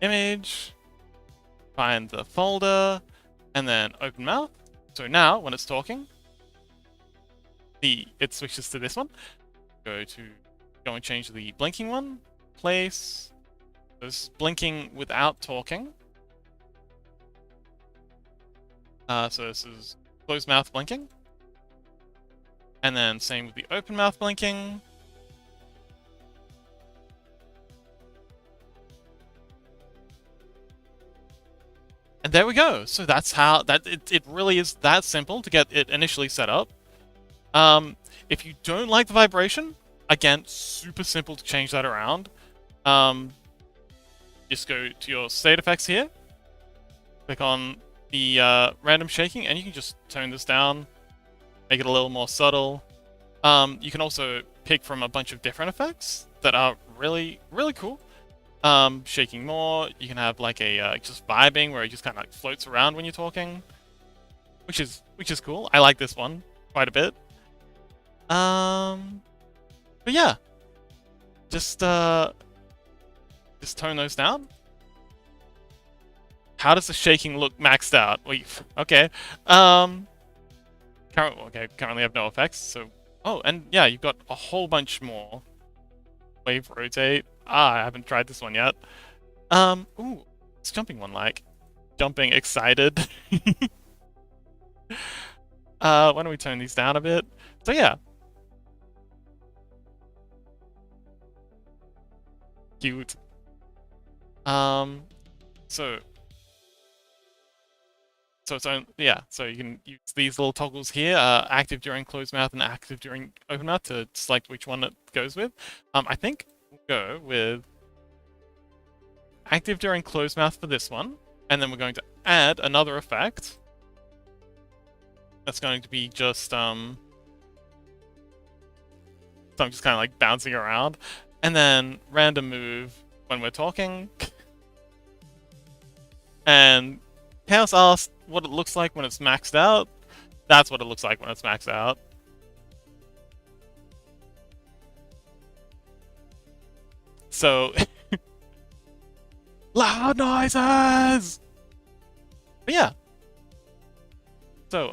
image. Find the folder, and then open mouth. So now, when it's talking, it switches to this one. Go and change the blinking one. Place. This is blinking without talking. So this is closed mouth blinking. And then same with the open mouth blinking. And there we go. So that's how it really is that simple to get it initially set up. If you don't like the vibration, again, super simple to change that around. Just go to your state effects here. Click on the random shaking, and you can just tone this down. Make it a little more subtle. You can also pick from a bunch of different effects that are really, really cool. Shaking more. You can have like a just vibing where it just kind of like floats around when you're talking. which is cool. I like this one quite a bit. But yeah, just tone those down. How does the shaking look maxed out? Okay. Currently have no effects, so... Oh, and yeah, you've got a whole bunch more. Wave rotate. I haven't tried this one yet. Ooh, what's jumping one like? Jumping excited. Why don't we turn these down a bit? So yeah. Cute. So you can use these little toggles here, active during closed mouth and active during open mouth, to select which one it goes with. I think we'll go with active during closed mouth for this one, and then we're going to add another effect. That's going to be just, so I'm just kind of like bouncing around, and then random move when we're talking. And Chaos asked what it looks like when it's maxed out. That's what it looks like when it's maxed out. So, loud noises! But yeah. So,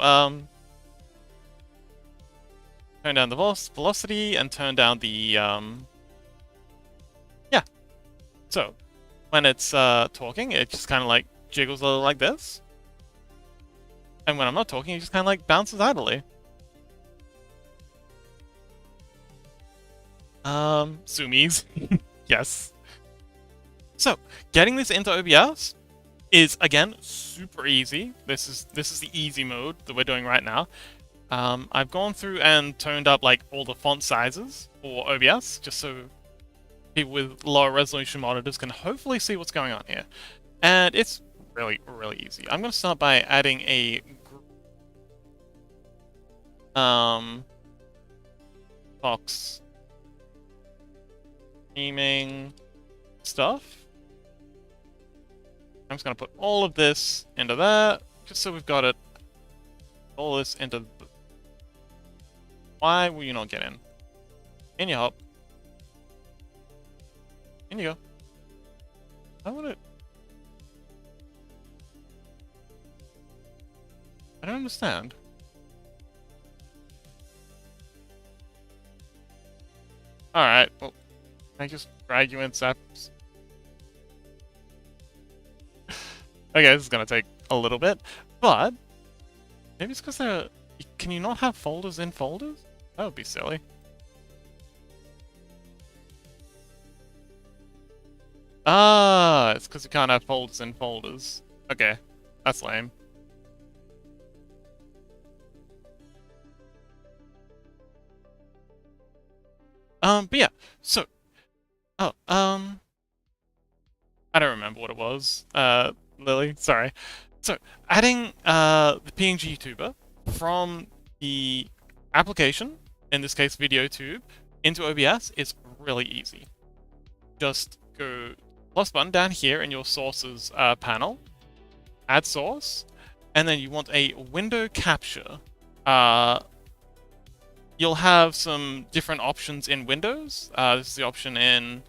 turn down the velocity and turn down the, yeah. So, when it's, talking, it just kind of like jiggles a little like this. And when I'm not talking, it just kind of like bounces idly. Zoomies. Yes. So, getting this into OBS is, again, super easy. This is the easy mode that we're doing right now. I've gone through and toned up like all the font sizes for OBS, just so people with lower resolution monitors can hopefully see what's going on here. And it's really, really easy. I'm going to start by adding a box streaming stuff. I'm just going to put all of this into that, just so we've got it. All this into... Why will you not get in? In you hop. In you go. I want it. I don't understand. Alright, well, can I just drag you in, Saps? Okay, this is gonna take a little bit, but maybe it's because they're... Can you not have folders in folders? That would be silly. Ah, it's because you can't have folders in folders. Okay, that's lame. But yeah, so... Oh, I don't remember what it was, Lily, sorry. So, adding, the pngtuber from the application, in this case VideoTube, into OBS is really easy. Just go plus button down here in your sources panel, add source, and then you want a window capture. You'll have some different options in Windows. This is the option in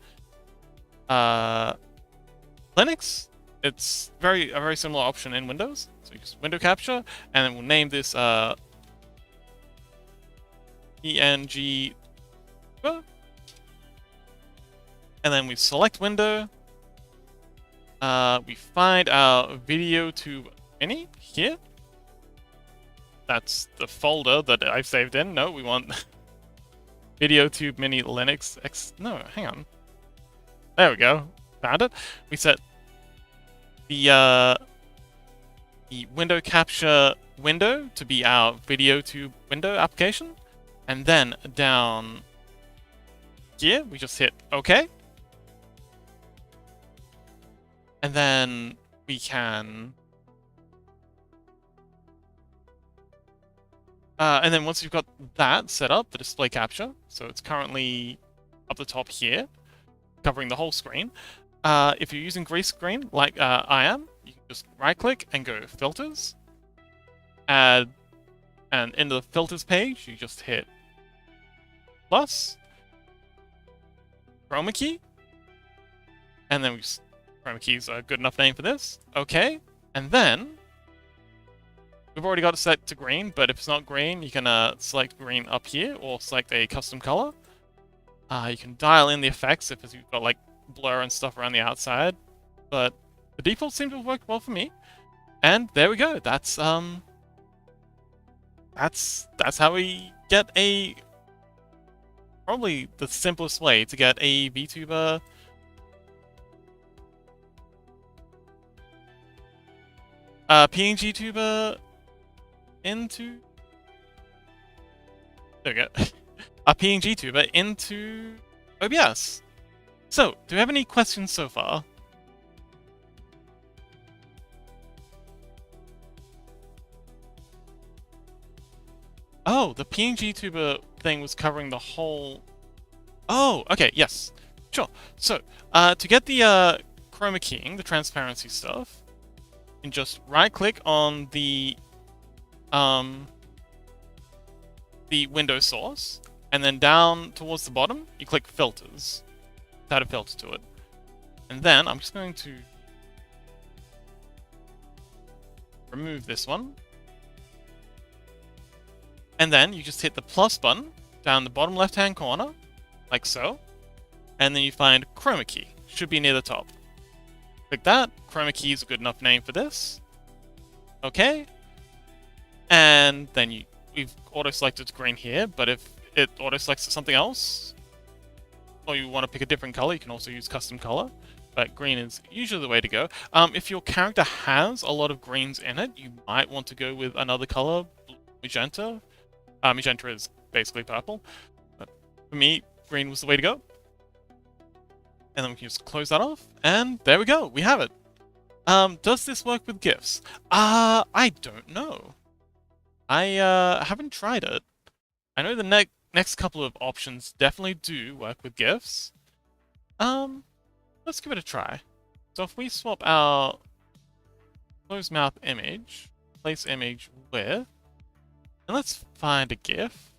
Linux. It's a very similar option in Windows. So you just window capture, and then we'll name this pngtuber. And then we select window. We find our VideoTube mini here. That's the folder that I've saved in. No, we want VideoTube mini Linux X. No, hang on. There we go. Found it. We set the window capture window to be our VideoTube window application. And then down here, we just hit OK. And then we can... and then once you've got that set up, the display capture, so it's currently up the top here, covering the whole screen. If you're using green screen, like I am, you can just right-click and go Filters. add, and into the filters page, you just hit plus, chroma key, and then chroma key is a good enough name for this. Okay, and then we've already got it set to green, but if it's not green, you can select green up here or select a custom color. You can dial in the effects if you've got like blur and stuff around the outside, but the default seems to have worked well for me. And there we go. That's how we get probably the simplest way to get a VTuber pngtuber into... There we go. A pngtuber into OBS. So, do you have any questions so far? Oh, the pngtuber thing was covering the whole... Oh, okay, yes. Sure. So, to get the chroma keying, the transparency stuff, you can just right-click on the window source, and then down towards the bottom, you click Filters. Add a filter to it. And then I'm just going to remove this one. And then you just hit the plus button down the bottom left-hand corner, like so. And then you find chroma key. Should be near the top. Click that. Chroma key is a good enough name for this. Okay. And then we've auto-selected green here, but if it auto-selects something else, or you want to pick a different color, you can also use custom color. But green is usually the way to go. If your character has a lot of greens in it, you might want to go with another color, magenta. Magenta is basically purple. But for me, green was the way to go. And then we can just close that off, and there we go, we have it. Does this work with GIFs? I don't know. I haven't tried it. I know the next couple of options definitely do work with GIFs. Let's give it a try. So if we swap our closed mouth image, place image with, and let's find a GIF.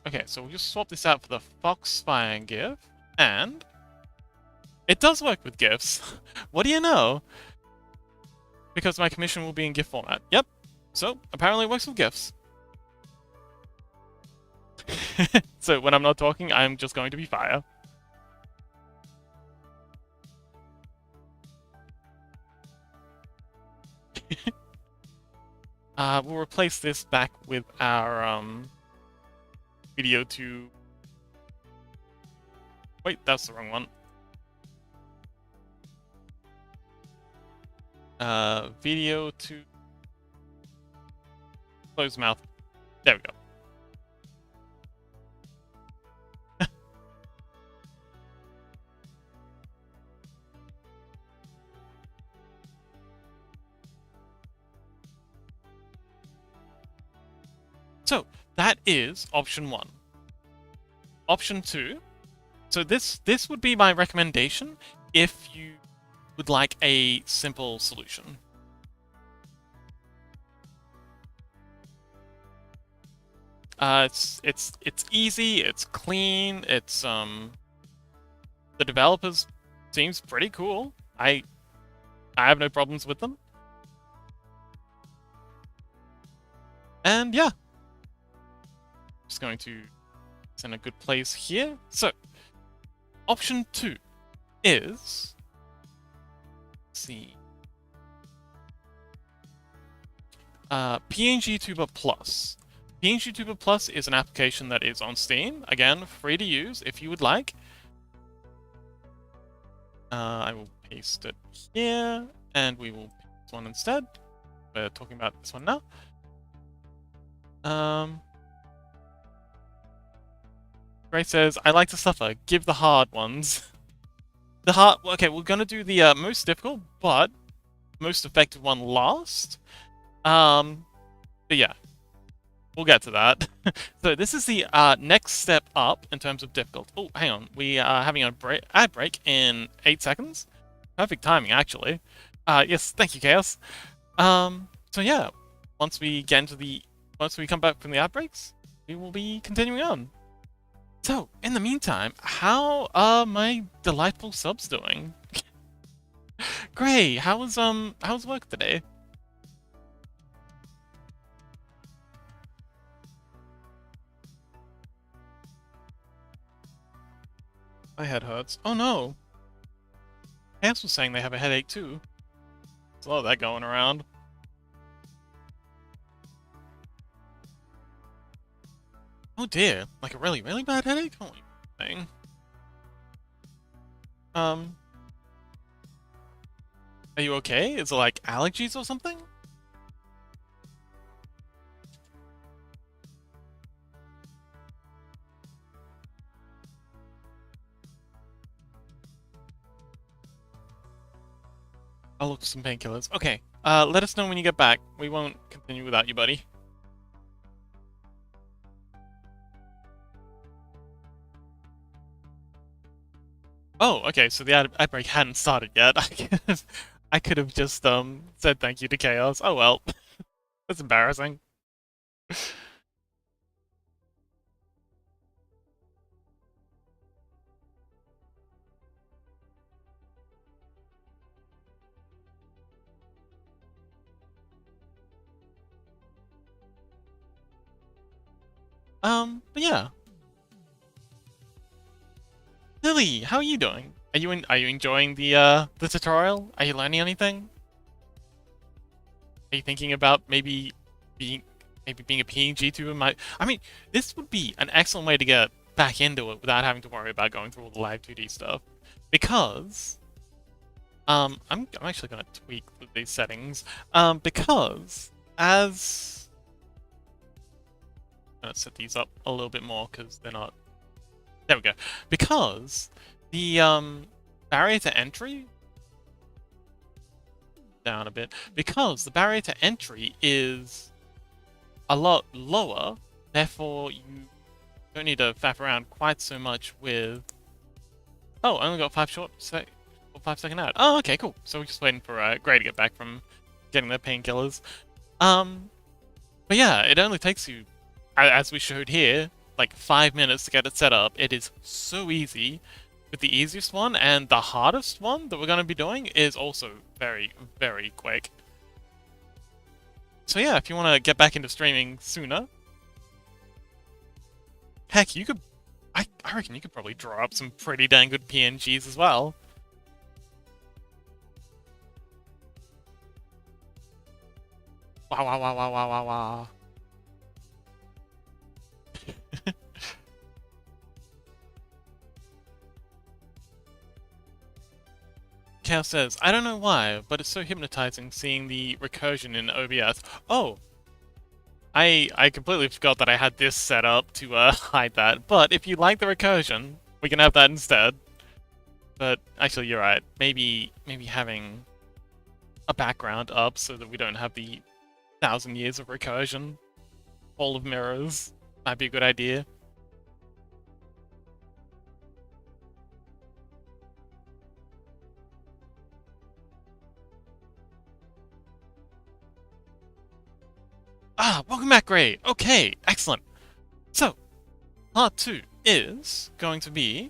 Okay, so we'll just swap this out for the Foxfire GIF, and it does work with GIFs. What do you know? Because my commission will be in GIF format. Yep. So apparently it works with GIFs. So when I'm not talking, I'm just going to be fire. We'll replace this back with our video to... Wait, that's the wrong one. Video to... Close mouth. There we go. So, that is option 1. Option 2. So this would be my recommendation if you would like a simple solution. It's easy, it's clean, it's the developers seems pretty cool. I have no problems with them. And yeah. Just going to send a good place here. So, option 2 is... Let's see. pngtuber Plus. pngtuber Plus is an application that is on Steam. Again, free to use if you would like. I will paste it here, and we will pick this one instead. We're talking about this one now. Gray says, I like to suffer. Give the hard ones. Okay, we're gonna do the most difficult, but most effective one last. But yeah. we'll get to that. So this is the next step up in terms of difficulty. Oh, hang on. We are having a ad break in 8 seconds. Perfect timing, actually. Yes, thank you, Chaos. So yeah, once we come back from the ad breaks, we will be continuing on. So, in the meantime, how are my delightful subs doing? Gray, how's work today? My head hurts. Oh no! Hans was saying they have a headache too. There's a lot of that going around. Oh dear, like a really, really bad headache? Holy thing. Are you okay? Is it like allergies or something? I'll look for some painkillers. Okay, let us know when you get back. We won't continue without you, buddy. Oh, okay, so the ad break hadn't started yet. I could have just said thank you to Chaos. Oh well. That's embarrassing. But yeah. Lily, how are you doing? Are you enjoying the tutorial? Are you learning anything? Are you thinking about being being a PNG tuber? I mean, this would be an excellent way to get back into it without having to worry about going through all the live 2D stuff. Because I'm actually gonna tweak these settings. Because as I'm gonna set these up a little bit more because they're not. There we go. Because the barrier to entry down a bit. Because the barrier to entry is a lot lower, therefore you don't need to faff around quite so much with. Oh, I only got 5-second ad. Oh, okay, cool. So we're just waiting for Gray to get back from getting their painkillers. But yeah, it only takes you, as we showed here, like 5 minutes to get it set up. It is so easy. But the easiest one and the hardest one that we're going to be doing is also very, very quick. So yeah, if you want to get back into streaming sooner, heck, you could. I reckon you could probably draw up some pretty dang good PNGs as well. Wow, wow, wow, wow, wow, wow, wow. Cal says, I don't know why, but it's so hypnotizing seeing the recursion in OBS. Oh! I completely forgot that I had this set up to hide that, but if you like the recursion, we can have that instead. But actually, you're right. Maybe having a background up so that we don't have the 1,000 years of recursion, all of mirrors, might be a good idea. Ah, welcome back, Gray. Okay, excellent. So, part 2 is going to be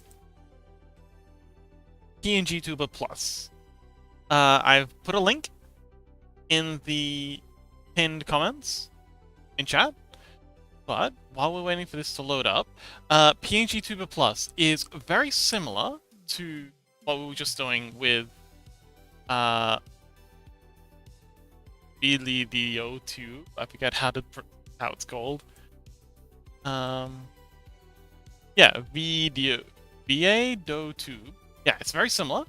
pngtuber Plus. I've put a link in the pinned comments in chat, but while we're waiting for this to load up, pngtuber Plus is very similar to what we were just doing with VLDO2. I forget how it's called. Yeah, VLDO2. Yeah, it's very similar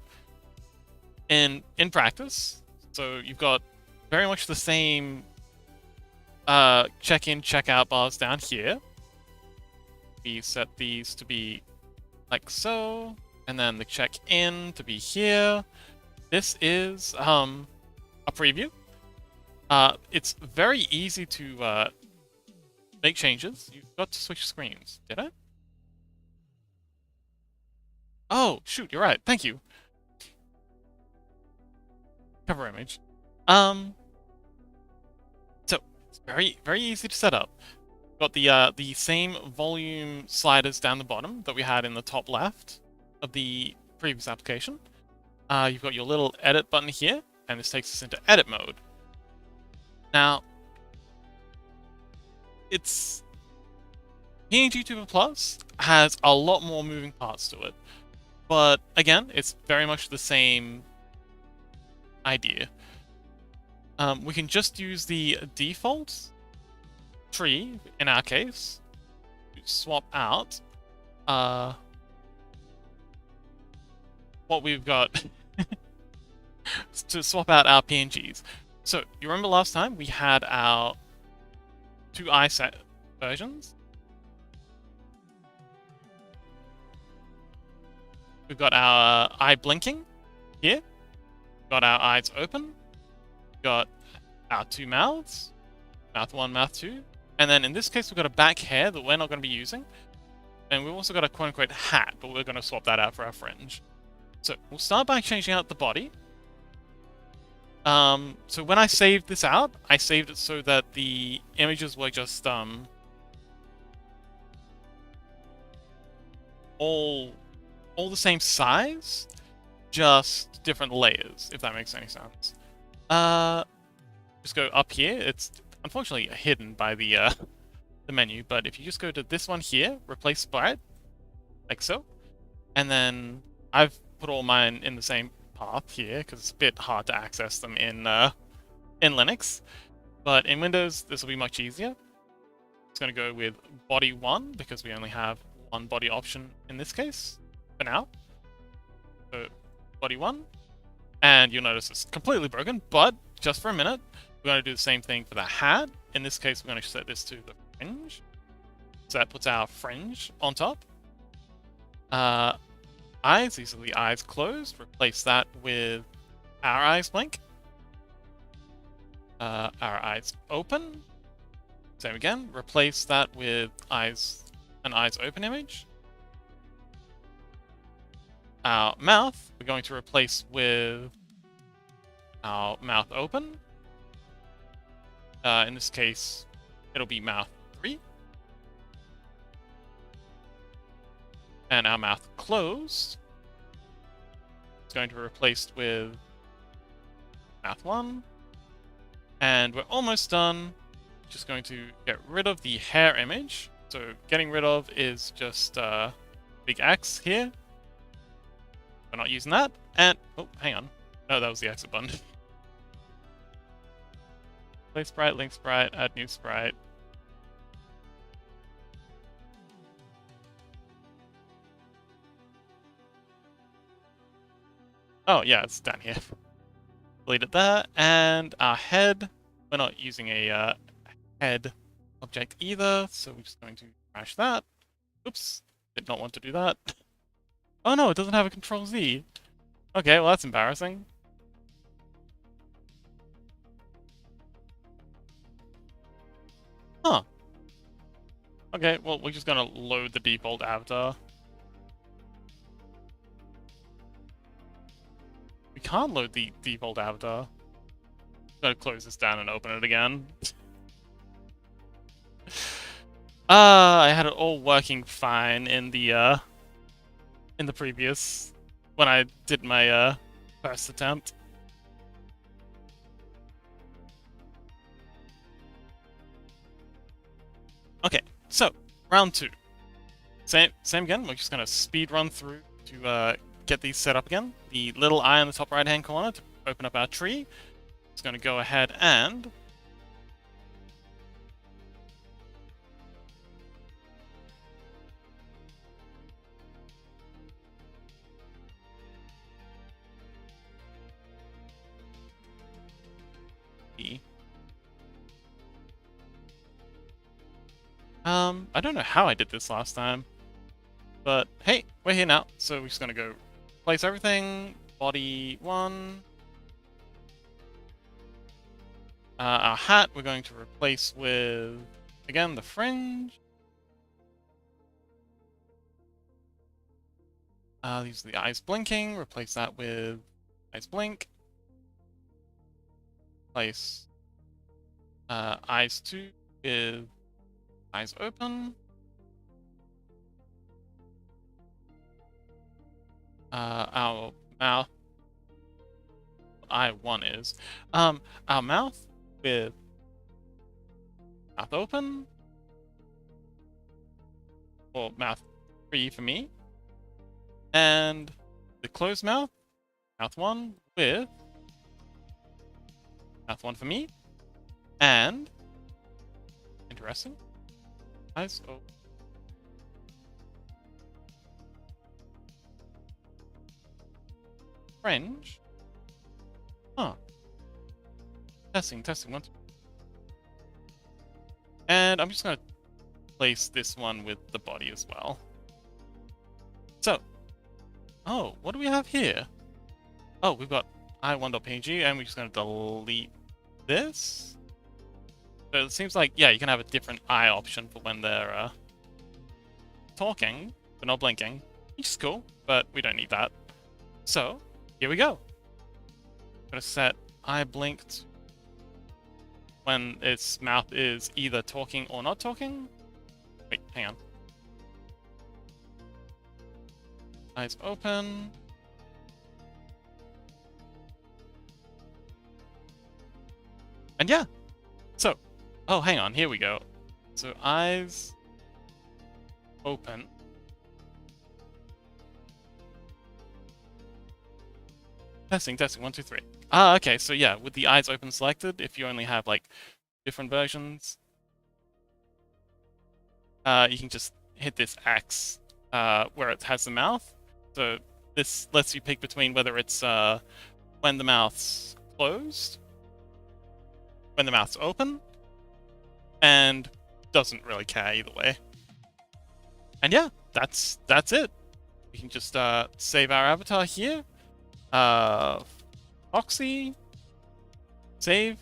in practice. So you've got very much the same check-in, check-out bars down here. We set these to be like so, and then the check-in to be here. This is a preview. It's very easy to make changes, you've got to switch screens. Did I? Oh, shoot, you're right. Thank you. Cover image. So it's very easy to set up. Got the same volume sliders down the bottom that we had in the top left of the previous application. You've got your little edit button here, and this takes us into edit mode. Now, it's pngtuber Plus has a lot more moving parts to it, but again, it's very much the same idea. We can just use the default tree, in our case, to swap out what we've got to swap out our PNGs. So, you remember last time we had our two eye set versions? We've got our eye blinking here. We've got our eyes open. We've got our two mouths. Mouth 1, mouth 2. And then in this case, we've got a back hair that we're not going to be using. And we've also got a quote-unquote hat, but we're going to swap that out for our fringe. So we'll start by changing out the body. So when I saved this out, I saved it so that the images were just all the same size, just different layers, if that makes any sense. Just go up here. It's unfortunately hidden by the menu, but if you just go to this one here, replace sprite, like so, and then I've put all mine in the same path here because it's a bit hard to access them in Linux, but in Windows this will be much easier. It's going to go with body 1 because we only have one body option in this case for now. So body 1, and you'll notice it's completely broken, but just for a minute we're going to do the same thing for the hat. In this case we're going to set this to the fringe, so that puts our fringe on top. Eyes, these are the eyes closed. Replace that with our eyes blink. Our eyes open. Same again. Replace that with eyes, an eyes open image. Our mouth, we're going to replace with our mouth open. In this case, it'll be mouth 3. And our mouth closed. It's going to be replaced with mouth 1. And we're almost done. Just going to get rid of the hair image. So getting rid of is just big X here. We're not using that. And, oh, hang on. No, that was the exit button. Play sprite, link sprite, add new sprite. Oh, yeah, it's down here. Deleted that. And our head, we're not using a head object either, so we're just going to trash that. Oops, did not want to do that. Oh no, it doesn't have a Control Z. Okay, well that's embarrassing. Huh. Okay, well we're just gonna load the default avatar. We can't load the default avatar. Gotta close this down and open it again. I had it all working fine in the previous, when I did my first attempt. Okay, so round 2. Same again. We're just gonna speed run through to get these set up again. The little eye in the top right hand corner to open up our tree. It's gonna go ahead and I don't know how I did this last time, but hey, we're here now, so we're just gonna go place everything, body 1. Our hat we're going to replace with again, the fringe. These are the eyes blinking. Replace that with eyes blink. Replace eyes 2 with eyes open. Our mouth. Eye 1 is. Our mouth with mouth open. Or mouth 3 for me. And the closed mouth 1 with mouth 1 for me. And interesting. Eyes open. Fringe. Huh. Testing, 1, 2. And I'm just gonna place this one with the body as well. So, oh, what do we have here? Oh, we've got i1.png, and we're just gonna delete this. So it seems like, yeah, you can have a different eye option for when they're talking, but not blinking, which is cool, but we don't need that. So, here we go. I'm gonna set eye blink to when its mouth is either talking or not talking. Wait, hang on. Eyes open. And yeah. So, oh, hang on, here we go. So eyes open. Testing, 1, 2, 3. Okay, so yeah, with the eyes open selected, if you only have like different versions, you can just hit this X where it has the mouth. So this lets you pick between whether it's when the mouth's closed, when the mouth's open, and doesn't really care either way. And yeah, that's it. We can just save our avatar here. Foxy, save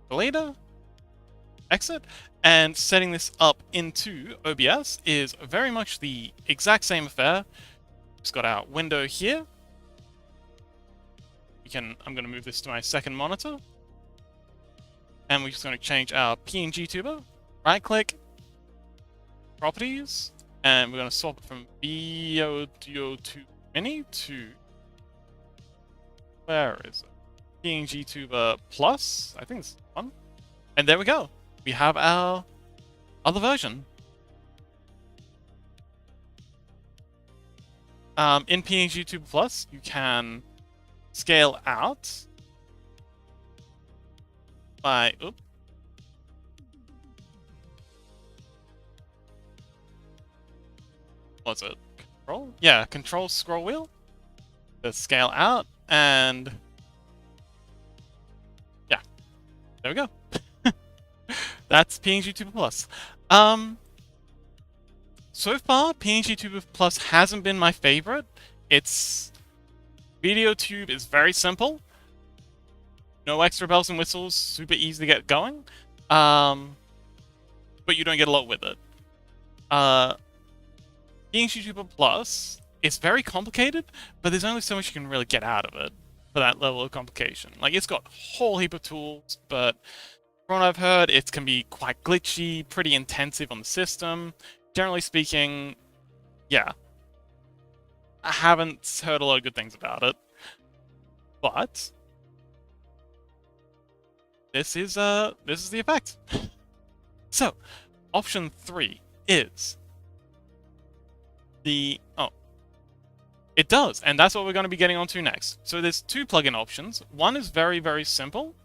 for later, exit, and setting this up into OBS is very much the exact same affair. Just got our window here. I'm going to move this to my second monitor, and we're just going to change our pngtuber. Right click, properties, and we're going to swap it from BO2 mini to, where is it? pngtuber plus, I think it's one. And there we go. We have our other version. In pngtuber plus, you can scale out by, what's it? Control? Yeah, control scroll wheel. The scale out, and yeah, there we go. That's pngtuber plus. So far, pngtuber plus hasn't been my favorite. Its video tube is very simple. No extra bells and whistles, super easy to get going. But you don't get a lot with it. pngtuber plus is very complicated, but there's only so much you can really get out of it for that level of complication. Like, it's got a whole heap of tools, but from what I've heard, it can be quite glitchy, pretty intensive on the system. Generally speaking, yeah. I haven't heard a lot of good things about it. But this is the effect. So, option 3 is the it does, and that's what we're going to be getting onto next. So there's two plugin options. One is very, very simple.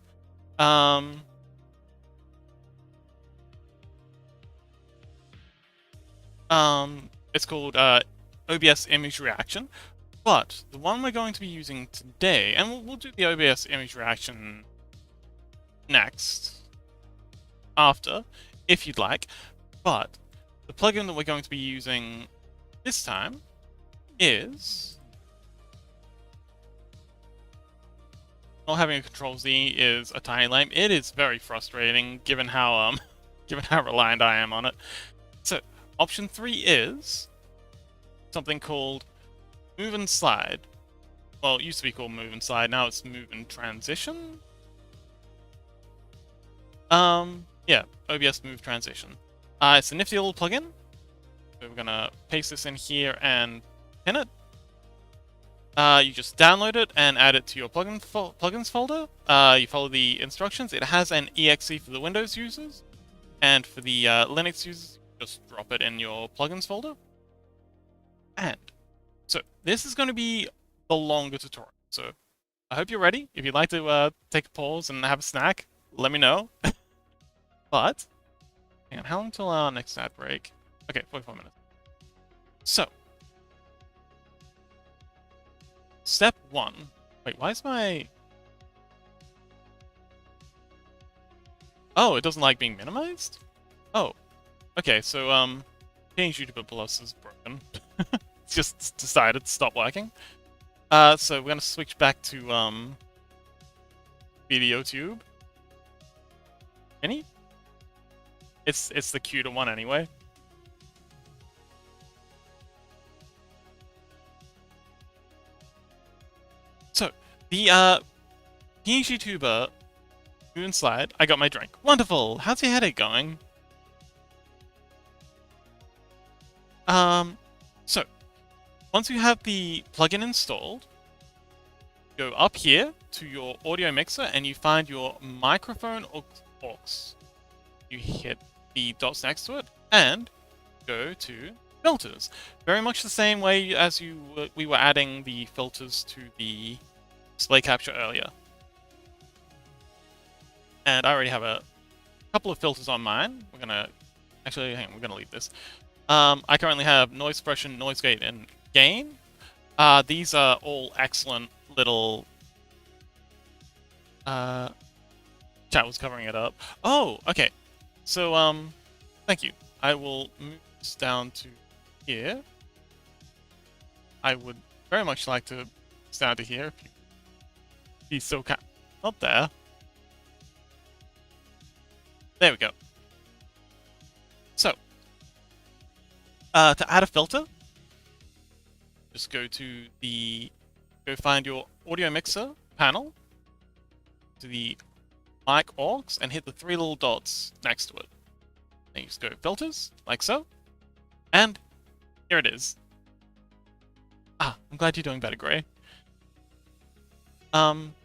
It's called OBS image reaction. But the one we're going to be using today, and we'll do the OBS image reaction next, after, if you'd like. But the plugin that we're going to be using this time is, not having a Control Z is a tiny lame. It is very frustrating given how given how reliant I am on it. So, option 3 is something called move and slide. Well, it used to be called move and slide, now it's move and transition. Yeah, OBS move transition. It's a nifty little plugin. So we're gonna paste this in here and pin it. You just download it and add it to your plugins folder. You follow the instructions. It has an exe for the Windows users, and for the Linux users, just drop it in your plugins folder. And so this is going to be the longer tutorial. So I hope you're ready. If you'd like to take a pause and have a snack, let me know. But hang on, how long until our next ad break? Okay, 44 minutes. So step 1. Wait, why is my... Oh, it doesn't like being minimized? Oh. Okay, so, pngtuber Plus is broken. It's just decided to stop working. So we're gonna switch back to, VideoTube. Any? It's the cuter one anyway. So, the, pngtuber Moon Slide, I got my drink. Wonderful! How's your headache going? So, once you have the plugin installed, go up here to your audio mixer and you find your microphone aux. You hit the dots next to it and go to filters. Very much the same way as we were adding the filters to the display capture earlier. And I already have a couple of filters on mine. We're gonna actually hang on, we're gonna leave this. I currently have noise suppression, noise gate, and gain. These are all excellent little... Chat was covering it up. Oh, okay. So, thank you. I will move this down to here. I would very much like to stand to here if you be so kind. Not there. There we go. So, to add a filter, just go find your audio mixer panel, to the mic aux, and hit the 3 little dots next to it. Then you just go filters, like so, and here it is. I'm glad you're doing better, Gray.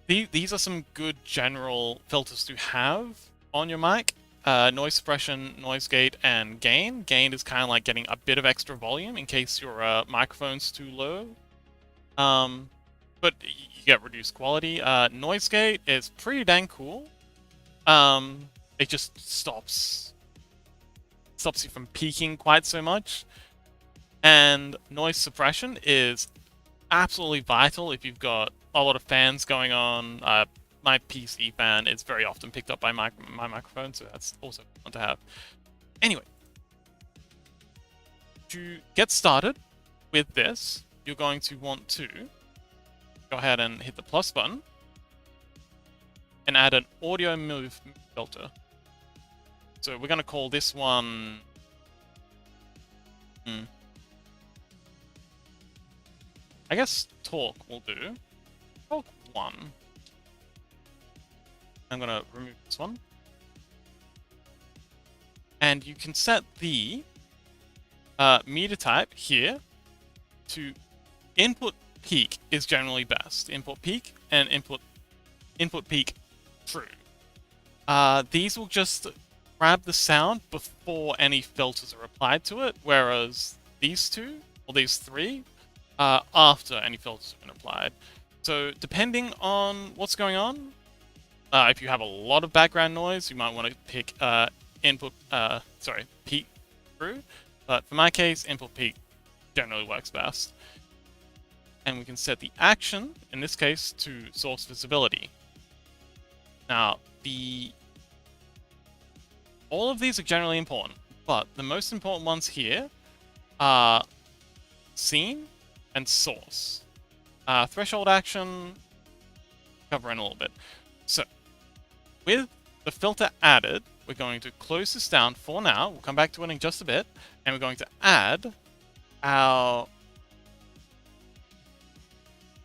These are some good general filters to have on your mic. Noise suppression, noise gate, and gain. Gain is kind of like getting a bit of extra volume in case your microphone's too low. But you get reduced quality. Noise gate is pretty dang cool. It just stops you from peaking quite so much. And noise suppression is absolutely vital if you've got a lot of fans going on. My PC fan is very often picked up by my microphone, so that's also fun to have. Anyway, to get started with this, you're going to want to go ahead and hit the plus button and add an audio move filter. So we're going to call this one... I guess talk will do. Talk 1. I'm going to remove this one. And you can set the meter type here to input peak is generally best. Input peak and input peak true. These will just grab the sound before any filters are applied to it, whereas these two, or these 3, after any filters have been applied. So depending on what's going on, if you have a lot of background noise, you might want to pick peak true. But for my case, input peak generally works best. And we can set the action, in this case, to source visibility. Now, all of these are generally important, but the most important ones here are scene and source. Threshold action, cover in a little bit. So, with the filter added, we're going to close this down for now. We'll come back to it in just a bit. And we're going to add our...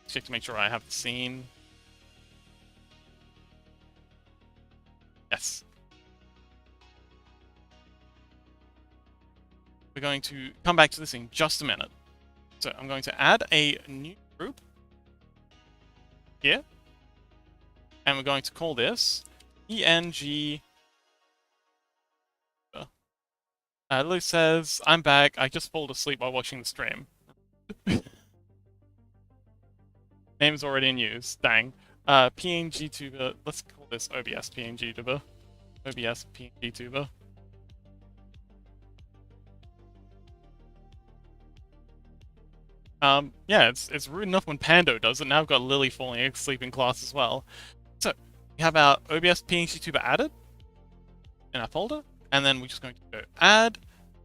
Check to make sure I have the scene. Yes. We're going to come back to this in just a minute. So I'm going to add a new group here. And we're going to call this png. Lily says, I'm back. I just fall asleep while watching the stream. Name is already in use. Dang. pngtuber. Let's call this OBS pngtuber. OBS pngtuber. Yeah, it's rude enough when Pando does it. Now we've got Lily falling asleep in class as well. So we have our OBS pngtuber added in our folder, and then we're just going to go add,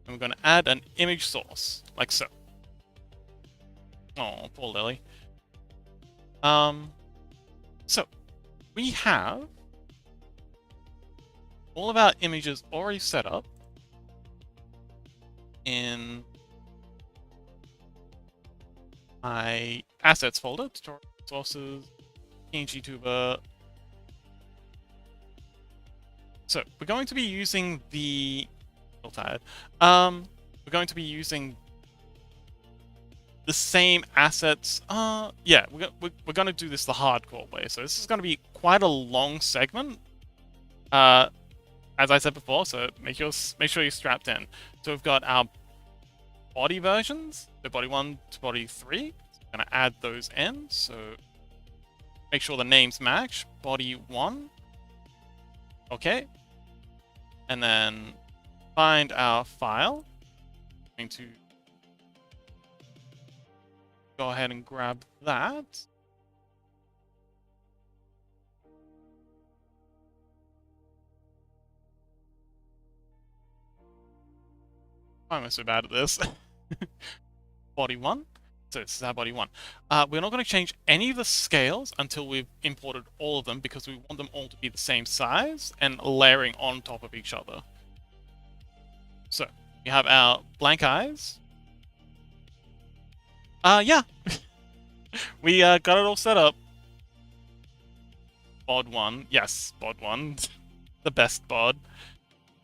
and we're going to add an image source, like so. Oh, poor Lily. So we have all of our images already set up in my assets folder, tutorial sources, pngtuber. So we're going to be using the... I'm tired. We're going to be using the same assets. Yeah, we're going to do this the hardcore way. So this is going to be quite a long segment. As I said before, so make sure you're strapped in. So we've got our body versions, so body 1 to body 3. So I'm going to add those in. So make sure the names match. Body 1. Okay. And then find our file. I'm going to go ahead and grab that. Why am I so bad at this? Body 1. So this is our body 1. We're not going to change any of the scales until we've imported all of them because we want them all to be the same size and layering on top of each other. So we have our blank eyes. Yeah. We got it all set up. Bod 1. Yes, Bod 1. The best bod.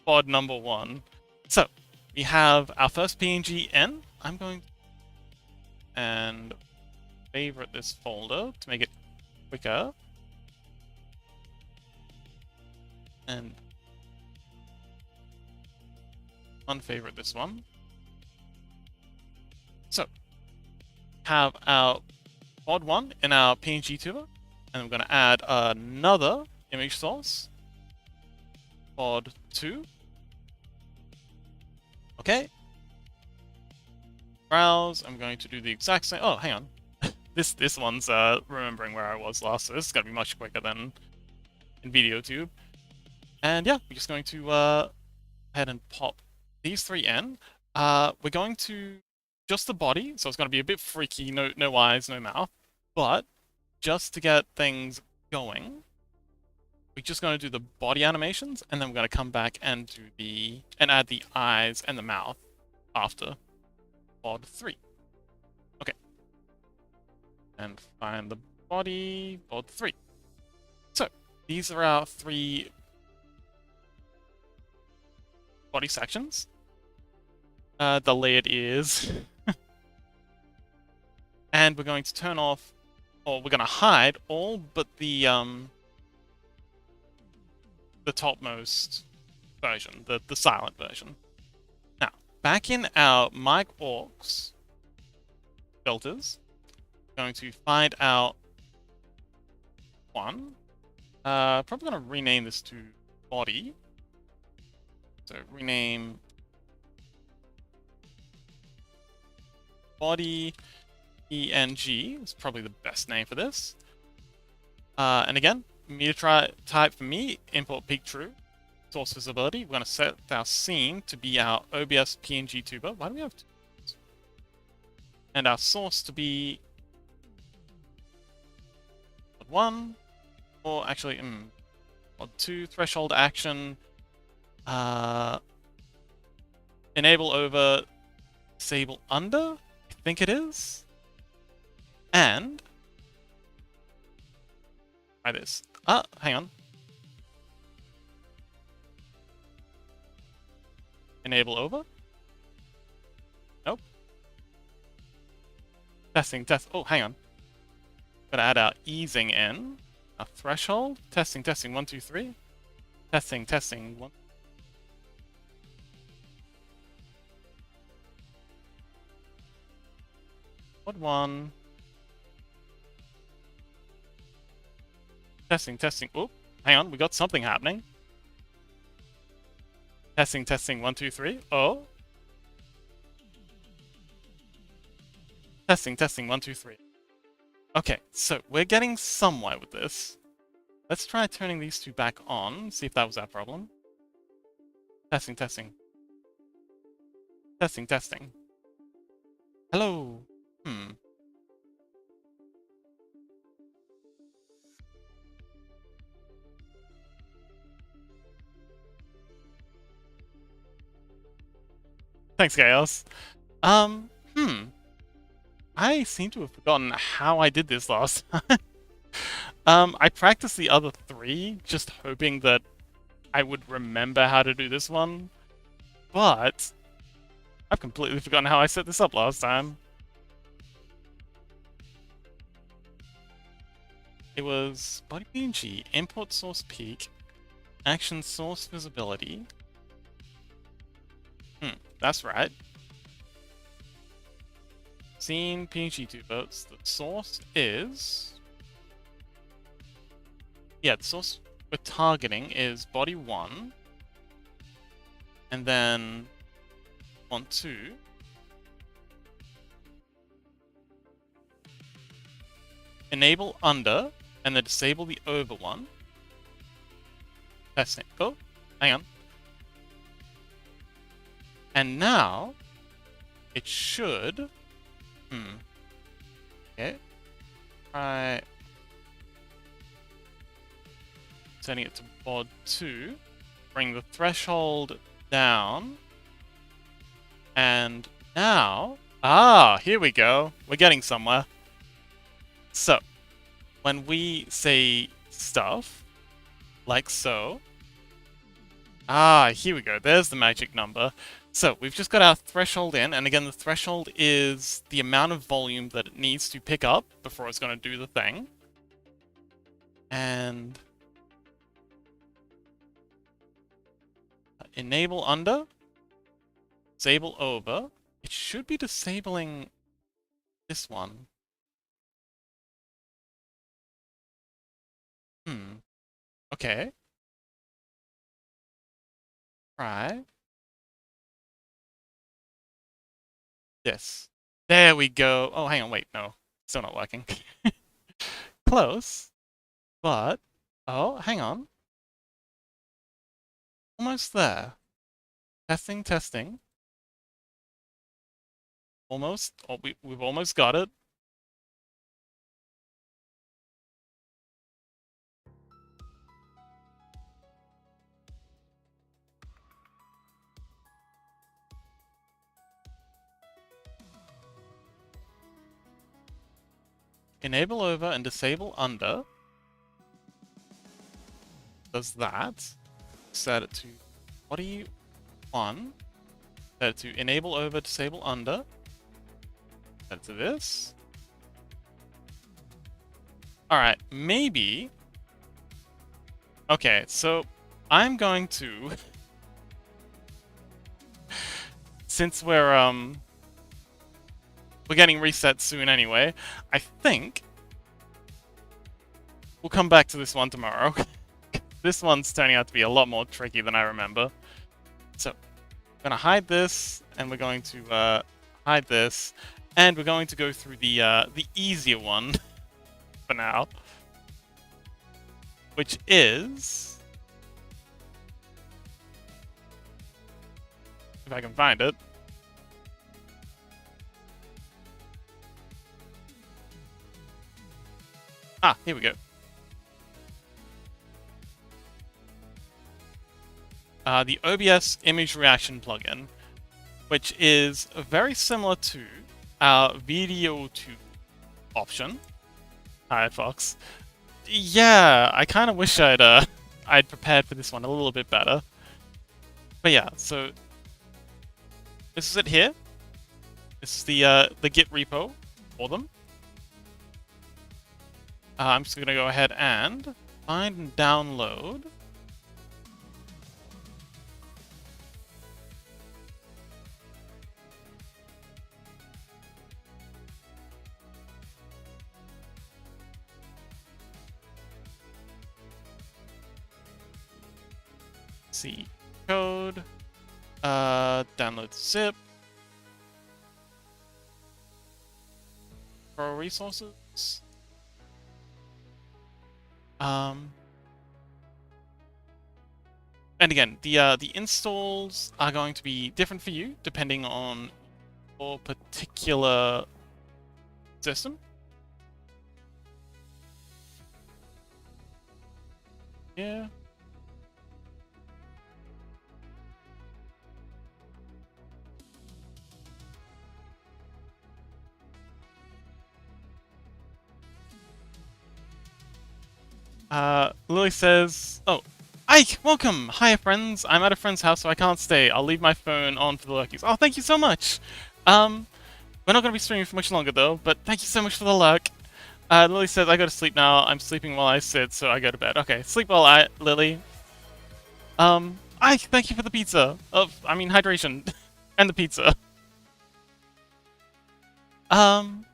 Bod number 1. So we have our first PNG in. I'm going to and favorite this folder to make it quicker. And unfavorite this one. So have our pod 1 in our pngtuber, and I'm going to add another image source. Pod 2. Okay. Browse. I'm going to do the exact same. Oh, hang on. This one's remembering where I was last, so this is going to be much quicker than in VideoTube. And yeah, we're just going to go ahead and pop these 3 in. We're going to just the body, so it's going to be a bit freaky. No eyes, no mouth. But just to get things going, we're just going to do the body animations, and then we're going to come back and do add the eyes and the mouth after pod 3. Okay. And find the body, pod 3. So these are our 3 body sections. The layered ears. And we're going to turn off, or we're going to hide all but the topmost version, the silent version. Now, back in our mic aux filters, we're going to find our one. Probably going to rename this to body. So rename body PNG is probably the best name for this. And again, media type for me, import peak true. Source visibility, we're going to set our scene to be our OBS pngtuber. Why do we have two? And our source to be mod 1, or actually mod 2, threshold action. Enable over, disable under, I think it is. And try this. Hang on. Enable over. Nope. Testing, test. Oh, hang on. Gotta add our easing in. A threshold. Testing, testing. 1, 2, 3. Testing, testing. 1. What one? Testing, testing. Oh, hang on. We got something happening. Testing, testing. 1, 2, 3. Oh. Testing, testing. 1, 2, 3. Okay, so we're getting somewhere with this. Let's try turning these two back on, see if that was our problem. Testing, testing. Testing, testing. Hello. Thanks, Chaos. I seem to have forgotten how I did this last time. I practiced the other 3, just hoping that I would remember how to do this one. But I've completely forgotten how I set this up last time. It was body PNG, import source peak, action source visibility. That's right. Scene pngtuber. The source is... Yeah, the source we're targeting is body 1. And then on 2. Enable under, and then disable the over one. Testing. Oh, hang on. And now, it should... Okay. Try... Setting it to bod 2. Bring the threshold down. And now... here we go. We're getting somewhere. So, when we say stuff, like so... here we go. There's the magic number. So, we've just got our threshold in, and again, the threshold is the amount of volume that it needs to pick up before it's going to do the thing. And... enable under. Disable over. It should be disabling this one. Okay. Try this. There we go. Oh, hang on, wait, no. Still not working. Close. But, oh, hang on. Almost there. Testing, testing. Almost. Oh, we've almost got it. Enable over and disable under. Does that. Set it to body 1. Set it to enable over, disable under. Set it to this. Alright, maybe... Okay, so I'm going to... Since we're getting reset soon anyway, I think we'll come back to this one tomorrow. This one's turning out to be a lot more tricky than I remember. So, I'm going to hide this, and we're going to hide this, and we're going to go through the easier one for now, which is... If I can find it. Here we go. the OBS image reaction plugin, which is very similar to our video to option. Hi, Fox. Yeah, I kind of wish I'd prepared for this one a little bit better. But yeah, so this is it here. This is the Git repo for them. I'm just gonna go ahead and find and download. See code. Download zip. Pro resources. And again, the installs are going to be different for you depending on your particular system. Yeah. Lily says, oh, Ike, welcome! Hiya, friends. I'm at a friend's house, so I can't stay. I'll leave my phone on for the lurkies. Oh, thank you so much! We're not gonna be streaming for much longer, though, but thank you so much for the lurk. Lily says, I go to sleep now. I'm sleeping while I sit, so I go to bed. Okay, sleep well, Lily. Ike, thank you for the pizza. Hydration. And the pizza. Hmm.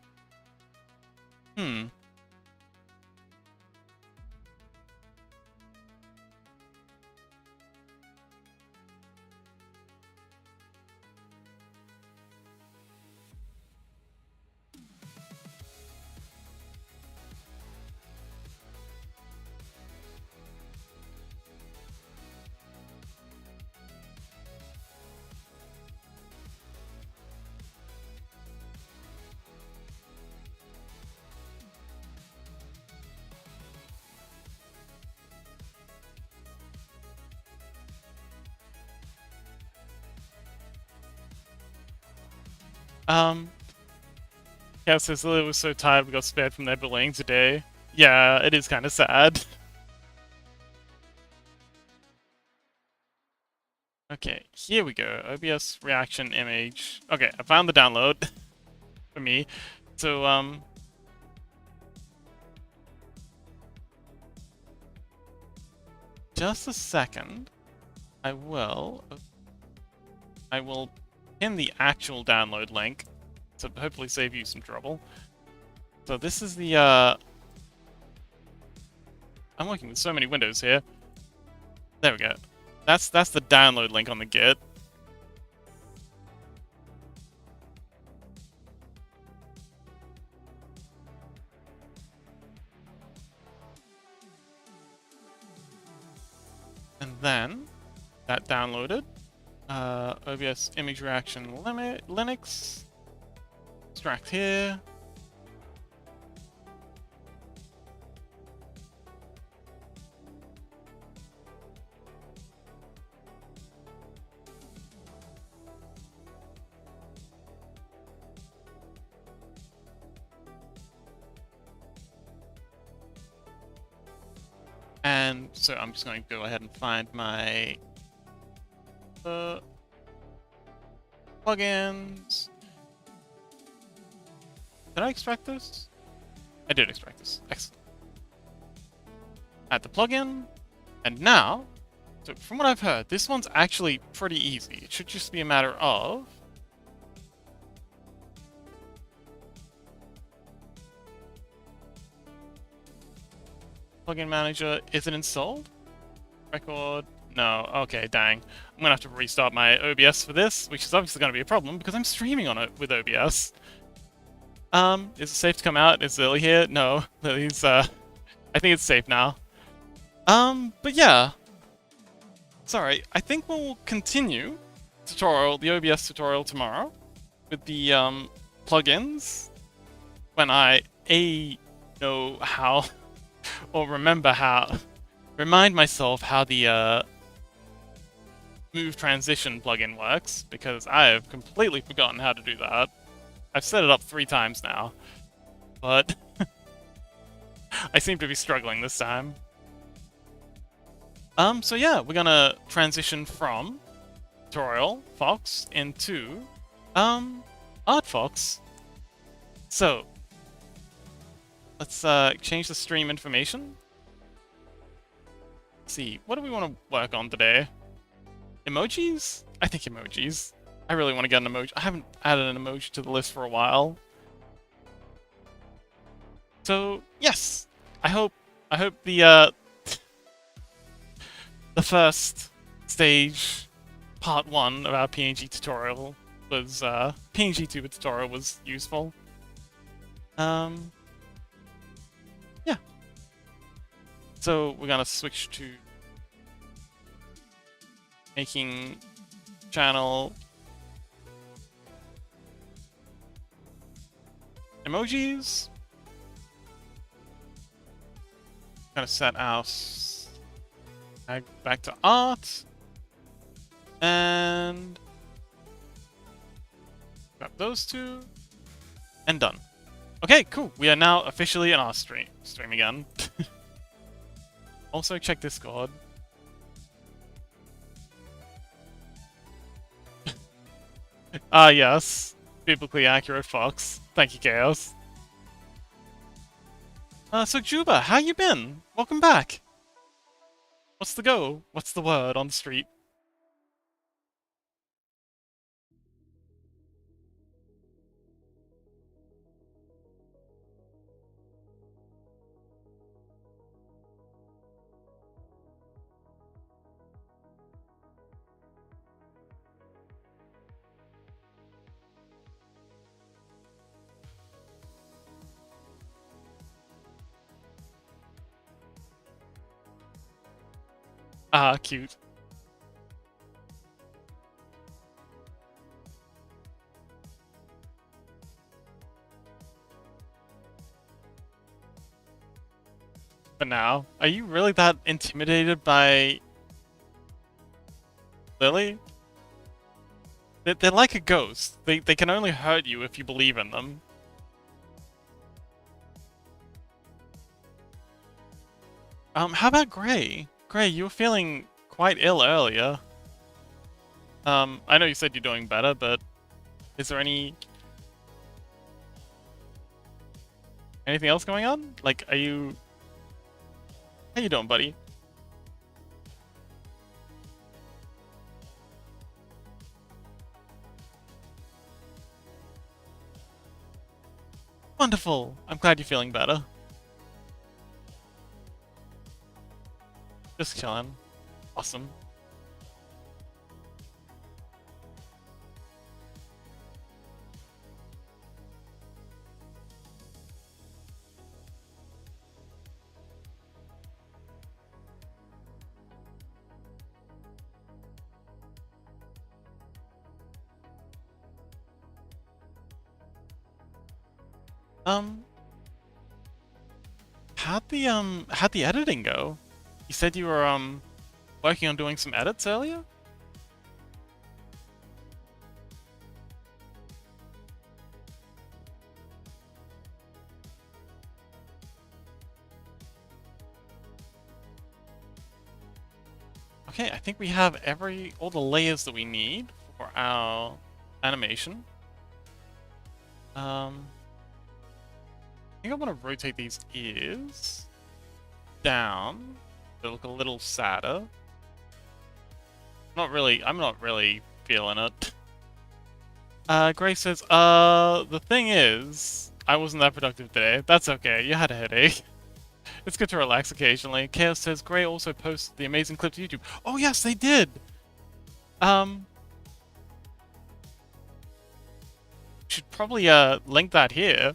Yeah, so Lily was so tired we got spared from their bullying today. Yeah, it is kind of sad. Okay, here we go. OBS reaction image. Okay, I found the download for me. So, just a second. I will pin the actual download link to hopefully save you some trouble. So this is the, I'm working with so many windows here. There we go. That's the download link on the Git. And then that downloaded. OBS image reaction limit Linux. Extract here. And so I'm just going to go ahead and find my plugins. Did I extract this? I did extract this. Excellent. Add the plugin. And now, so from what I've heard, this one's actually pretty easy. It should just be a matter of plugin manager. Is it installed? Record. No. Okay, dang. I'm gonna have to restart my OBS for this, which is obviously gonna be a problem because I'm streaming on it with OBS. Is it safe to come out? Is Lily here? No. Lily's, I think it's safe now. But yeah. Sorry, I think we'll continue the OBS tutorial tomorrow with the, plugins when I, know how, or remind myself how the, Move Transition plugin works, because I have completely forgotten how to do that. I've set it up 3 times now, but I seem to be struggling this time. So yeah, we're gonna transition from tutorial Fox into Art Fox. So let's change the stream information. Let's see, what do we want to work on today? Emojis? I think emojis. I really want to get an emoji. I haven't added an emoji to the list for a while. So yes, I hope the the first stage, part 1 of our PNG tutorial was pngtuber tutorial was useful. Yeah. So we're gonna switch to making channel emojis. Gonna set our back to art and grab those 2 and done. Okay, cool. We are now officially in our stream again. Also check Discord. Ah, yes. Biblically accurate Fox. Thank you, Chaos. So Juba, how you been? Welcome back. What's the go? What's the word on the street? Ah, cute. But now, are you really that intimidated by Lily? They're like a ghost. They can only hurt you if you believe in them. How about Gray? Gray, you were feeling quite ill earlier. I know you said you're doing better, but is there anything else going on? Like, how you doing, buddy? Wonderful! I'm glad you're feeling better. Just chilling. Awesome. How'd the editing go? You said you were working on doing some edits earlier? Okay, I think we have all the layers that we need for our animation. I think I want to rotate these ears down to look a little sadder. I'm not really feeling it. Grace says, the thing is, I wasn't that productive today. That's okay, you had a headache. It's good to relax occasionally. Chaos says, Gray also posted the amazing clip to YouTube. Oh yes, they did! Should probably, link that here.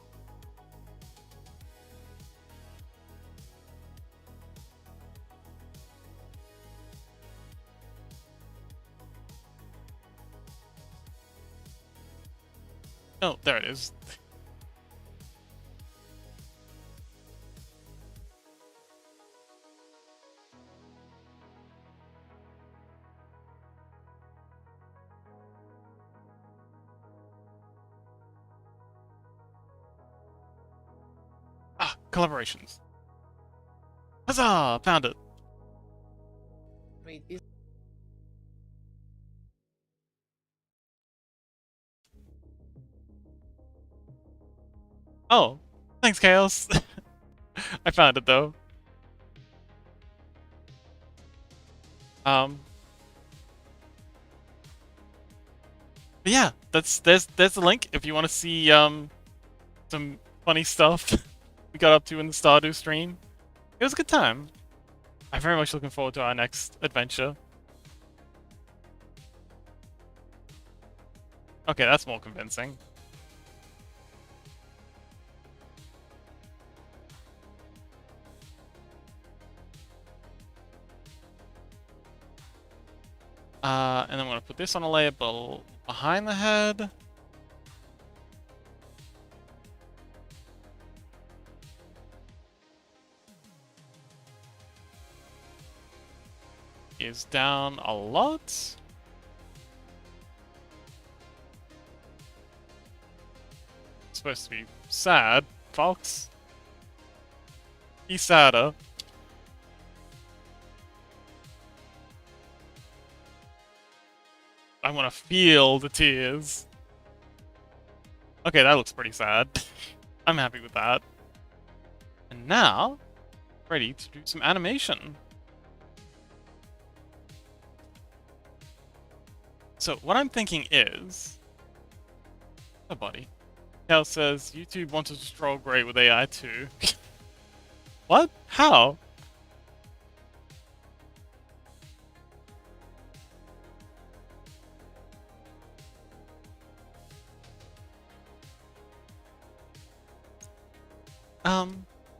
Oh, there it is. collaborations. Huzzah! Found it. Wait, Oh, thanks, Chaos. I found it though. Um, but yeah, there's the link if you want to see some funny stuff we got up to in the Stardew stream. It was a good time. I'm very much looking forward to our next adventure. Okay, that's more convincing. And then I'm gonna put this on a layer behind the head. Is down a lot. It's supposed to be sad, folks. Be sadder. I want to feel the tears. Okay, that looks pretty sad. I'm happy with that. And now, ready to do some animation. So what I'm thinking is... Oh, buddy. Cal says, YouTube wants to troll great with AI too. What? How?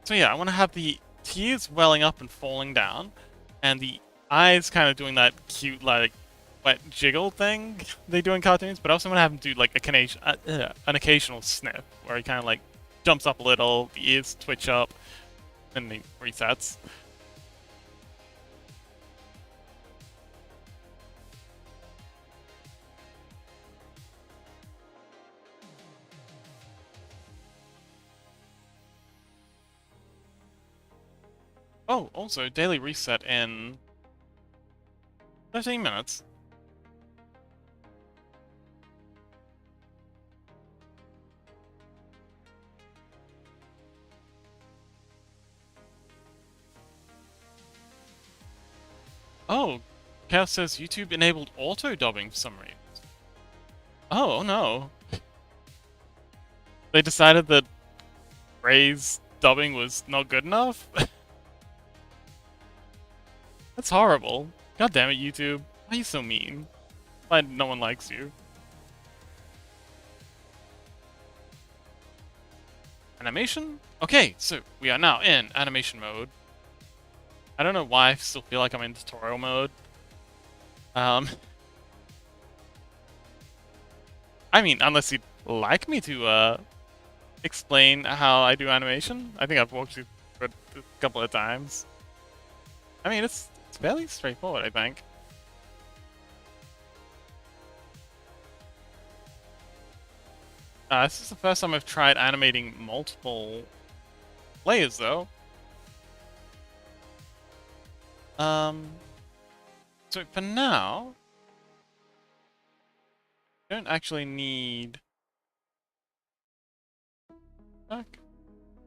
So yeah, I want to have the tears welling up and falling down, and the eyes kind of doing that cute, like, wet jiggle thing they do in cartoons, but I also want to have him do, like, an occasional sniff, where he kind of, like, jumps up a little, the ears twitch up, and he resets. Oh, also, daily reset in 13 minutes. Oh, Chaos says YouTube enabled auto-dubbing for some reason. Oh, no. They decided that Ray's dubbing was not good enough? That's horrible. God damn it, YouTube. Why are you so mean? Why no one likes you? Animation? Okay, so we are now in animation mode. I don't know why I still feel like I'm in tutorial mode. I mean, unless you'd like me to, explain how I do animation. I think I've walked you through it a couple of times. I mean, it's fairly straightforward, I think. This is the first time I've tried animating multiple layers, though. So for now, I don't actually need back.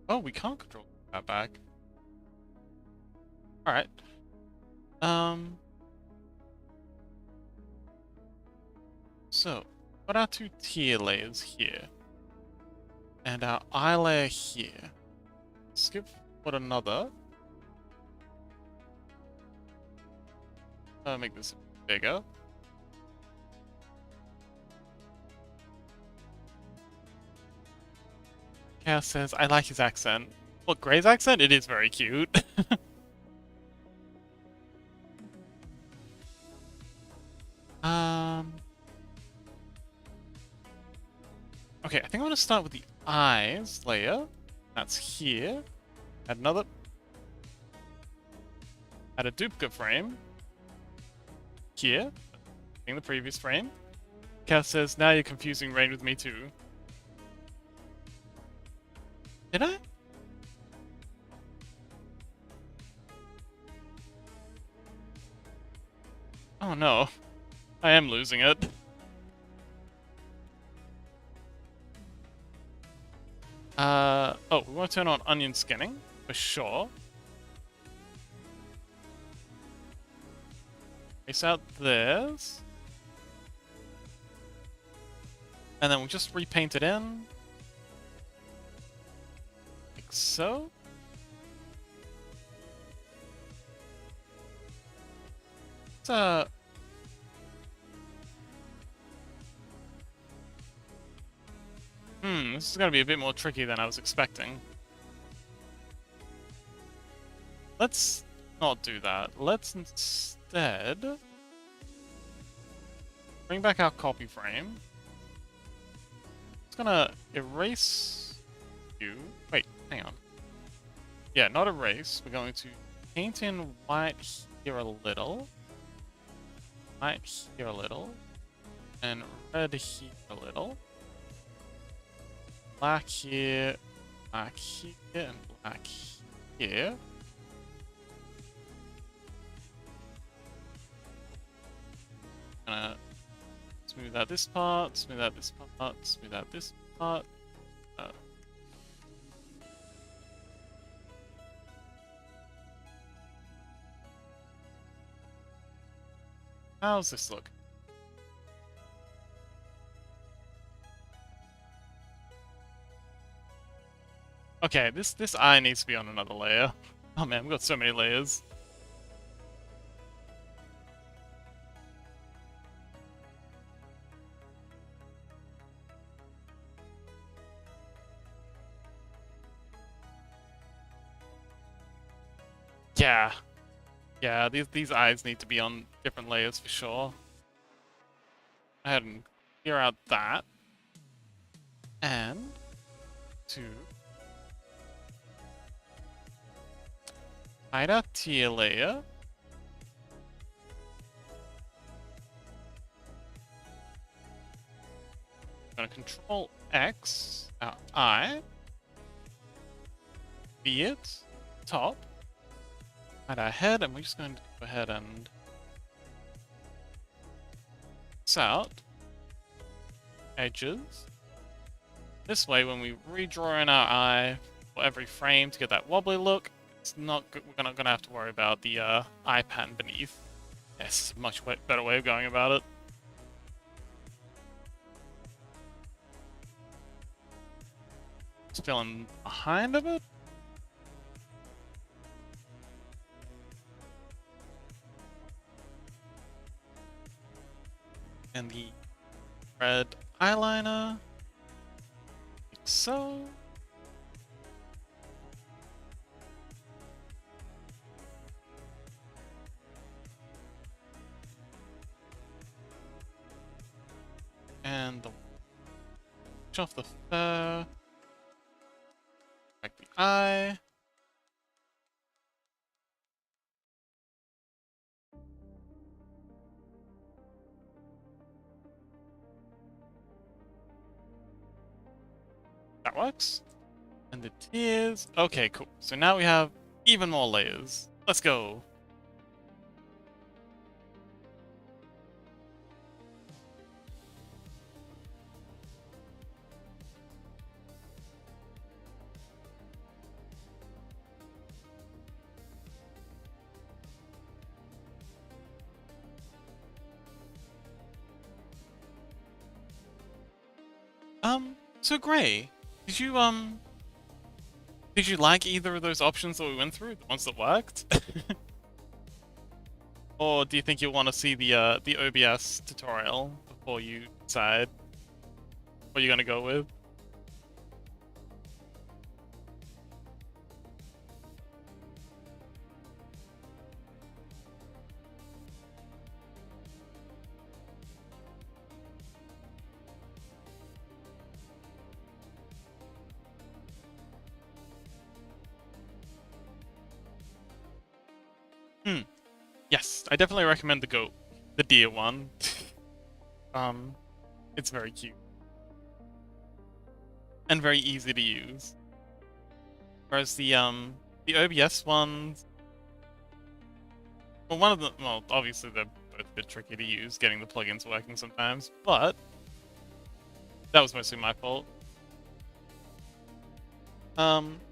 Oh, we can't control that back. Alright. So, put our two tier layers here. And our eye layer here. Skip put another. Make this bigger. Chaos says, I like his accent. Look, Gray's accent? It is very cute. Okay, I think I'm gonna start with the eyes layer. That's here. Add another. Add a duplicate frame. Here. In the previous frame. Chaos says, now you're confusing Rain with me too. Did I? Oh no, I am losing it. Oh, we want to turn on onion skinning, for sure. Trace out this. And then we'll just repaint it in. Like so. It's, this is gonna be a bit more tricky than I was expecting. Let's not do that. Let's instead bring back our copy frame. It's gonna erase you. Wait, hang on. Yeah, not erase. We're going to paint in white here a little. White here a little. And red here a little. Black here, and black here. Gonna smooth out this part, smooth out this part, smooth out this part. How's this look? Okay, this eye needs to be on another layer. Oh man, we've got so many layers. Yeah. Yeah, these eyes need to be on different layers for sure. Go ahead and clear out that. And to hide our tier layer. I'm gonna control X our eye. Be it top. Hide our head, and we're just going to go ahead and X out edges. This way, when we redraw in our eye for every frame to get that wobbly look, it's not we're not gonna have to worry about the eye pattern beneath. Yes, it's a much better way of going about it. Just filling behind a bit. And the red eyeliner, like so. And the off the fur, like the eye. That works. And the tears. Okay, cool. So now we have even more layers. Let's go. So Gray, did you like either of those options that we went through, the ones that worked? Or do you think you'll want to see the OBS tutorial before you decide what you're gonna go with? Yes, I definitely recommend the deer one. It's very cute. And very easy to use. Whereas the OBS ones, well, one of them, well, obviously they're both a bit tricky to use, getting the plugins working sometimes, but that was mostly my fault.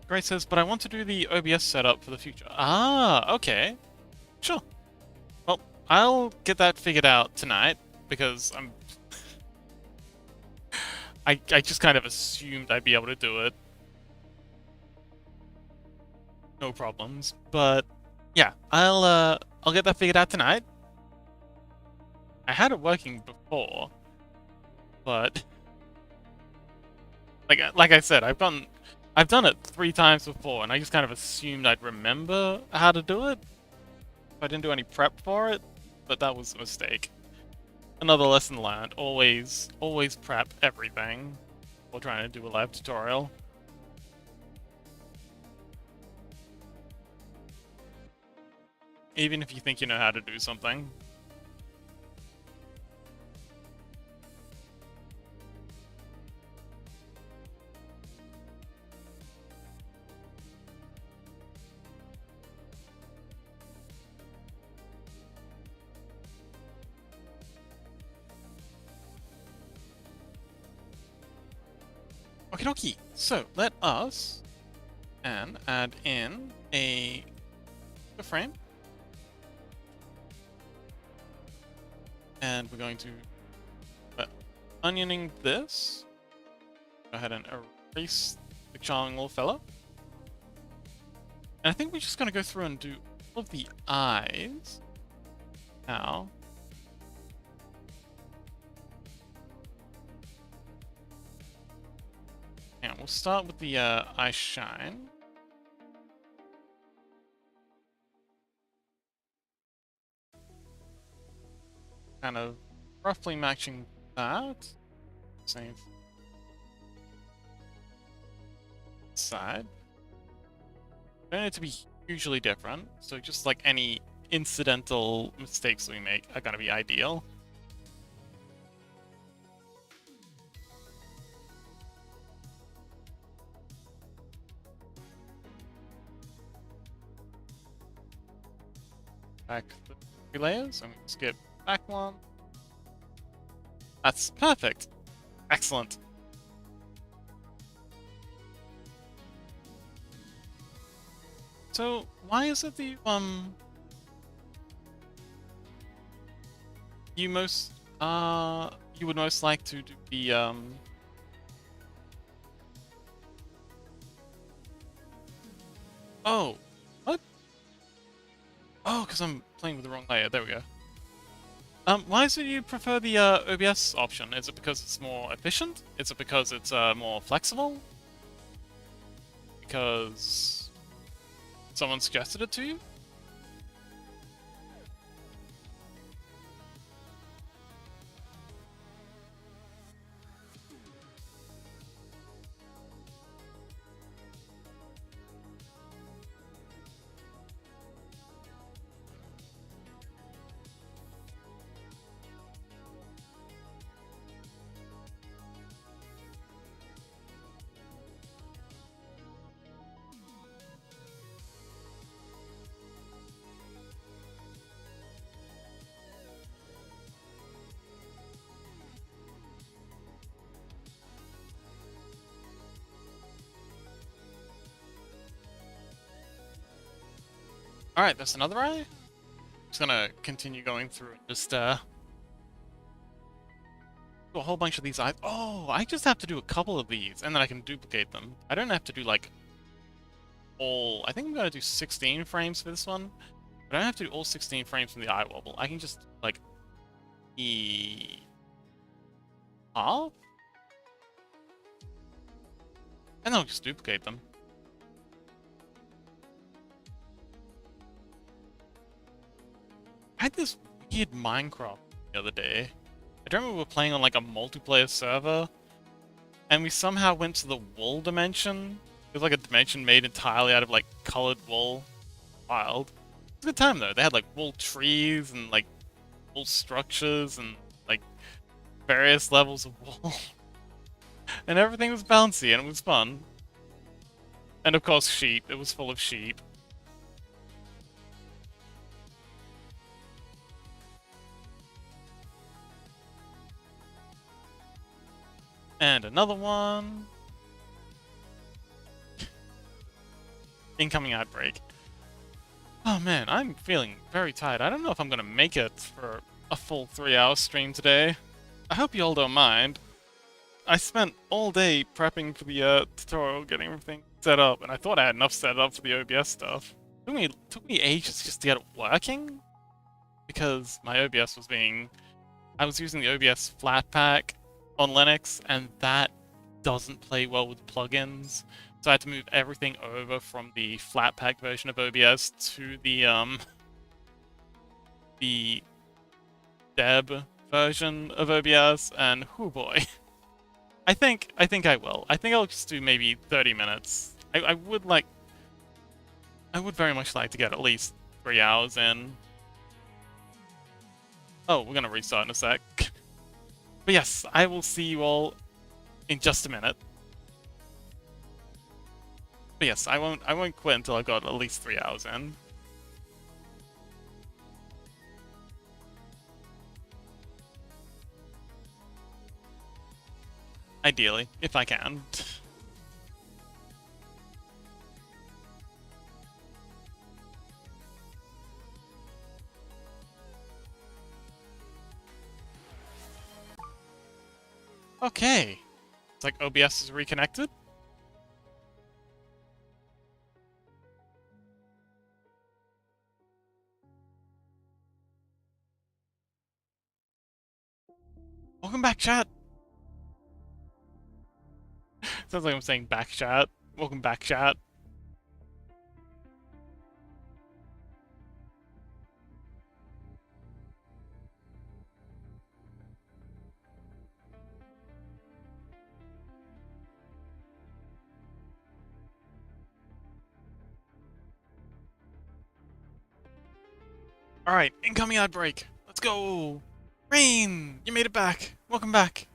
Grace says, but I want to do the OBS setup for the future. Ah, okay. Sure. Well, I'll get that figured out tonight, because I just kind of assumed I'd be able to do it. No problems. But yeah, I'll get that figured out tonight. I had it working before, but like I said, I've done it 3 times before, and I just kind of assumed I'd remember how to do it. I didn't do any prep for it, but that was a mistake. Another lesson learned: always prep everything while trying to do a live tutorial. Even if you think you know how to do something. Okie dokie. So let us add in a frame. And we're going to onioning this. Go ahead and erase the charming little fellow. And I think we're just going to go through and do all of the eyes now. And we'll start with the eye shine. Kind of roughly matching that. Same side. Don't need it to be hugely different, so just like any incidental mistakes we make are gonna be ideal. Back the 3 layers, and skip back one. That's perfect. Excellent. So why is it that you you would most like to do the Oh, what? Oh, because I'm playing with the wrong layer. There we go. Why is it you prefer the OBS option? Is it because it's more efficient? Is it because it's more flexible? Because someone suggested it to you? Alright, there's another eye. Just gonna continue going through and just do a whole bunch of these eyes. Oh, I just have to do a couple of these, and then I can duplicate them. I don't have to do like all. I think I'm gonna do 16 frames for this one, but I don't have to do all 16 frames from the eye wobble. I can just like half, and then I'll just duplicate them. I had this weird Minecraft the other day. I remember we were playing on like a multiplayer server, and we somehow went to the wool dimension. It was like a dimension made entirely out of like colored wool. Wild. It was a good time though. They had like wool trees and like wool structures and like various levels of wool. And everything was bouncy and it was fun. And of course sheep. It was full of sheep. And another one. Incoming outbreak. Oh man, I'm feeling very tired. I don't know if I'm gonna make it for a full 3-hour stream today. I hope you all don't mind. I spent all day prepping for the tutorial, getting everything set up, and I thought I had enough set up for the OBS stuff. Took me ages just to get it working, because my OBS was I was using the OBS Flatpak on Linux, and that doesn't play well with plugins. So I had to move everything over from the Flatpak version of OBS to the Deb version of OBS, and oh boy. I think I will. I think I'll just do maybe 30 minutes. I would very much like to get at least 3 hours in. Oh, we're gonna restart in a sec. But yes, I will see you all in just a minute. But yes, I won't quit until I've got at least 3 hours in. Ideally, if I can. Okay. It's like OBS is reconnected. Welcome back, chat. Sounds like I'm saying back chat. Welcome back, chat. Alright, incoming outbreak. Let's go! Rain! You made it back! Welcome back!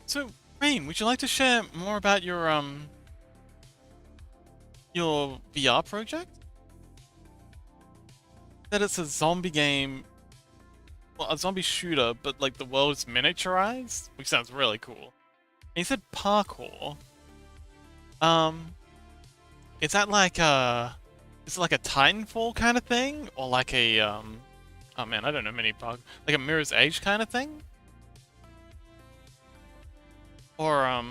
So, Rain, would you like to share more about your VR project? That it's a zombie game, well, a zombie shooter, but like the world's miniaturized, which sounds really cool. And you said parkour. Is that like is it like a Titanfall kind of thing, or like a oh man, I don't know many parkour, like a Mirror's Edge kind of thing, or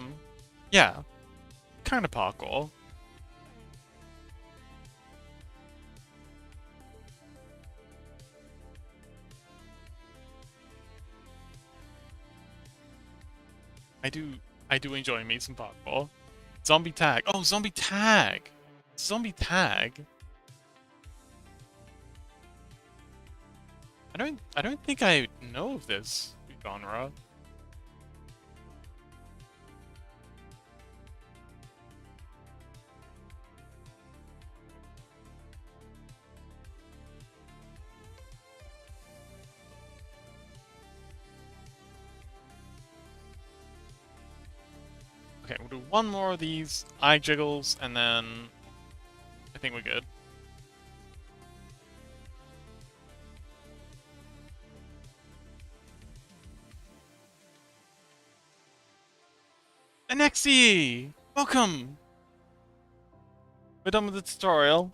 yeah, kind of parkour. I do enjoy me some parkour. Zombie tag. Oh, zombie tag. Zombie tag. I don't think I know of this genre. Okay, we'll do one more of these eye jiggles, and then I think we're good. Anexi! Welcome! We're done with the tutorial.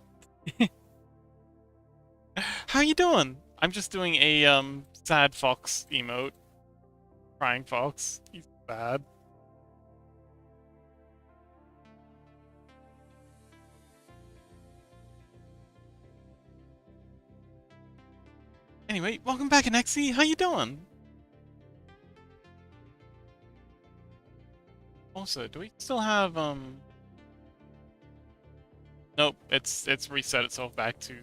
How you doing? I'm just doing a sad fox emote. Crying fox. He's bad. Anyway, welcome back, Anexi. How you doing? Also, do we still have nope, it's reset itself back to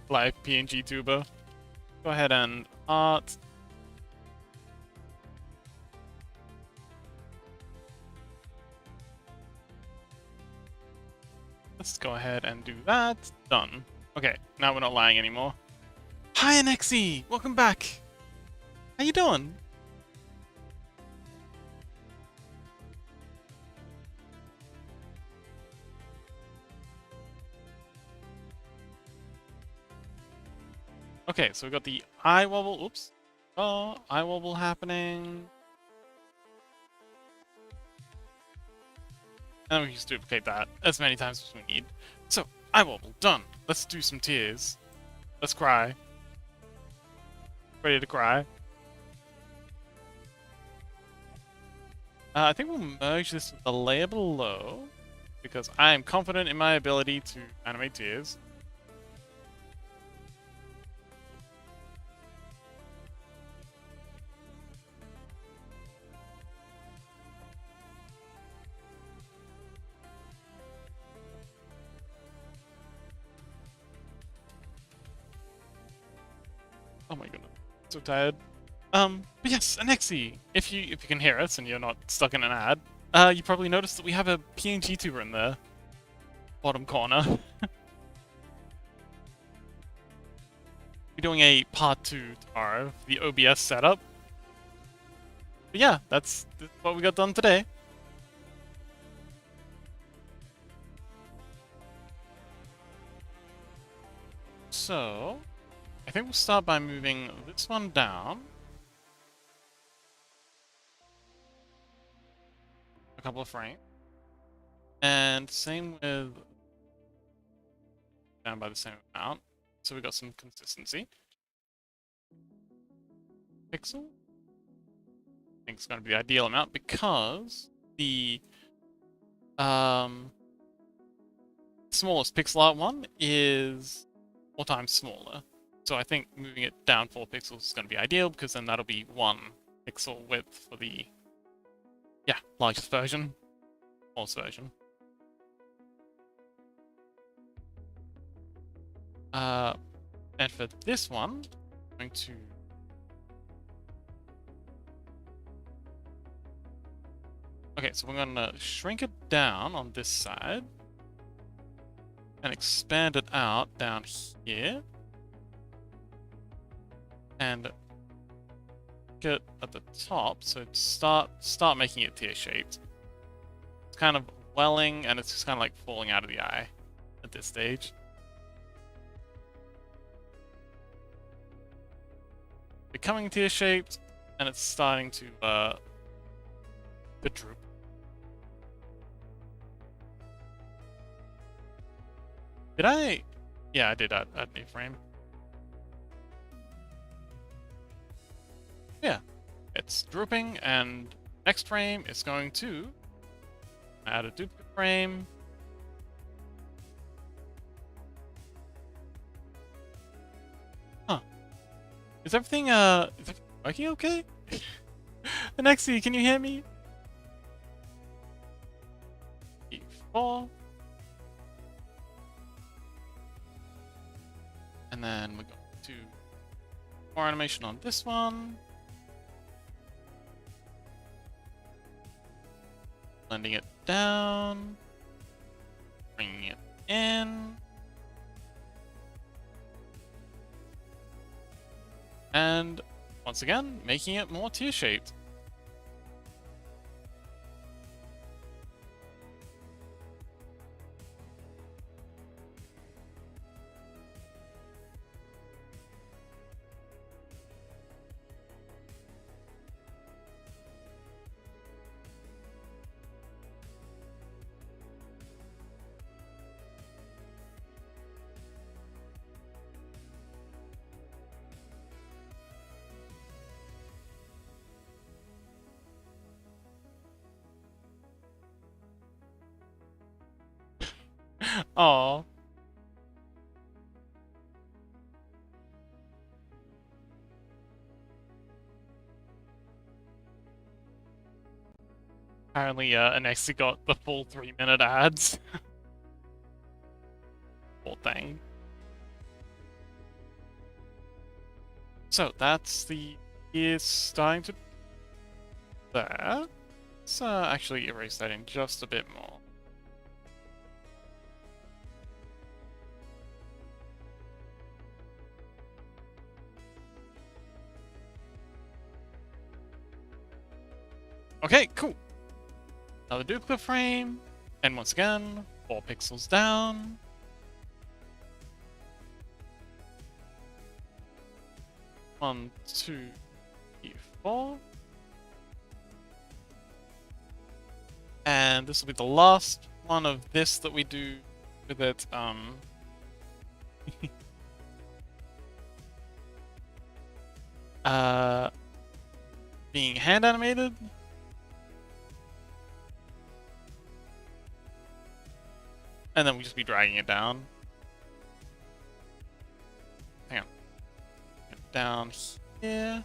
live pngtuber. Go ahead and art. Let's go ahead and do that. Done. Okay, now we're not lying anymore. Hi, Anexi! Welcome back! How you doing? Okay, so we got the eye wobble. Oops. Oh, eye wobble happening. And we can just duplicate that as many times as we need. So, eye wobble, done. Let's do some tears. Let's cry. Ready to cry. I think we'll merge this with the layer below, because I am confident in my ability to animate tears. Oh my goodness, so tired. But yes, Anexi, if you can hear us and you're not stuck in an ad, you probably noticed that we have a pngtuber in the bottom corner. We're doing a part 2 tomorrow for the OBS setup. But yeah, that's what we got done today. So, I think we'll start by moving this one down a couple of frames. And same with down by the same amount. So we got some consistency. Pixel. I think it's going to be the ideal amount because the smallest pixel art one is 4 times smaller. So I think moving it down 4 pixels is going to be ideal because then that'll be 1 pixel width for the largest version, smallest version. And for this one, I'm going to so we're going to shrink it down on this side and expand it out down here and get at the top, so start making it tear shaped. It's kind of welling and it's just kind of like falling out of the eye at this stage. Becoming tear shaped and it's starting to droop. Did I? Yeah, I did add a new frame. Yeah, it's drooping, and next frame is going to add a duplicate frame. Huh. Is everything working okay? Anexi, can you hear me? E4. And then we're going to more animation on this one. Blending it down. Bringing it in. And once again, making it more tear-shaped. Aww. Apparently, Anexi got the full 3-minute ads. Poor thing. So, that's the ears starting to... There. Let's actually erase that in just a bit more. Okay, cool. Another duplicate frame, and once again, 4 pixels down. 1, 2, 3, 4. And this will be the last one of this that we do with it. Being hand animated. And then we'll just be dragging it down. Hang on. Down here.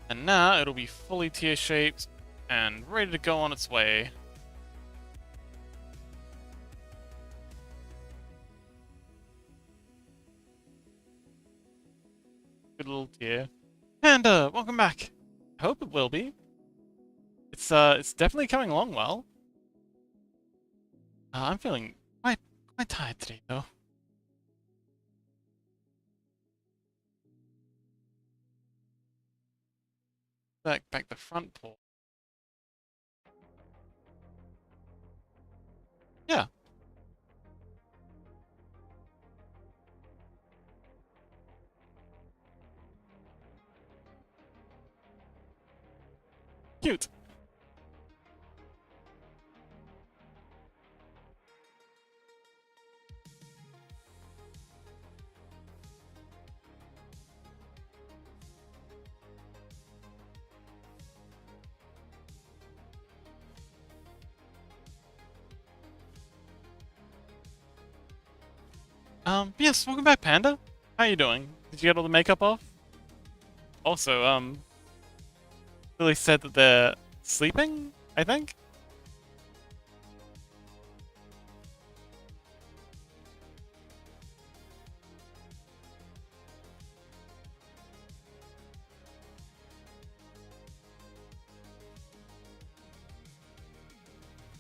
And now it'll be fully tear-shaped and ready to go on its way. Good little tear. Panda, welcome back. I hope it will be. It's definitely coming along well. I'm feeling quite tired today, though. Back the front paw. Yeah. Cute. Yes, welcome back, Panda. How you doing? Did you get all the makeup off? Also, Lily said that they're sleeping, I think?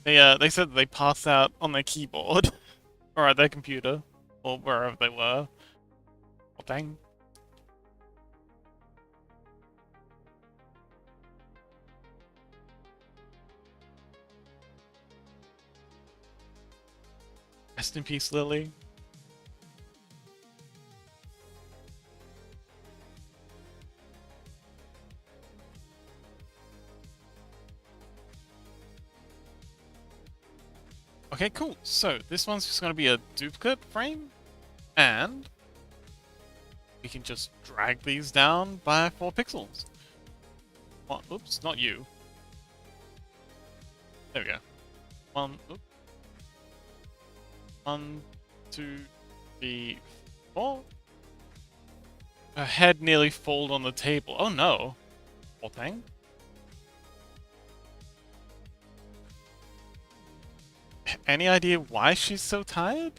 They said that they passed out on their keyboard. Or at their computer. Or wherever they were. Oh, dang. Rest in peace, Lily. Okay, cool. So, this one's just going to be a duplicate frame. And we can just drag these down by 4 pixels. One, oops, not you. There we go. One, oops. 1, 2, 3, 4. Her head nearly fall on the table. Oh no. Poor thing. Any idea why she's so tired?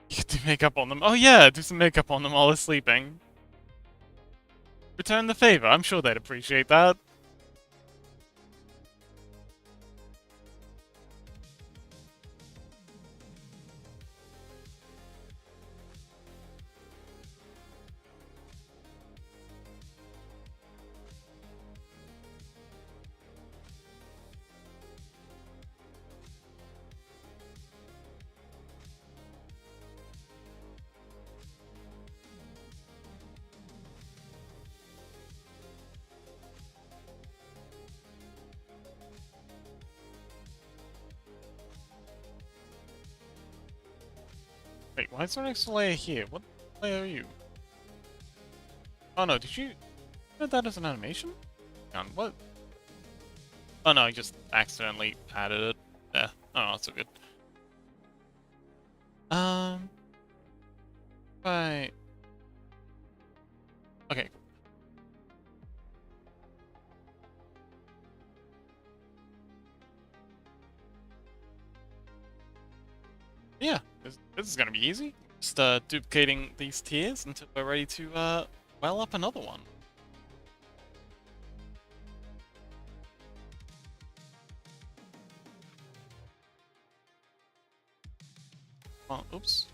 You could do makeup on them. Oh yeah, do some makeup on them while they're sleeping. Return the favor. I'm sure they'd appreciate that. Wait, why is there an extra layer here? What layer are you? Oh no, did you put that as an animation? Hang on, what? Oh no, I just accidentally added it. Yeah, oh, that's so good. Right. Okay. Yeah, this is gonna be easy. Just duplicating these tiers until we're ready to well up another one. Oh, oops.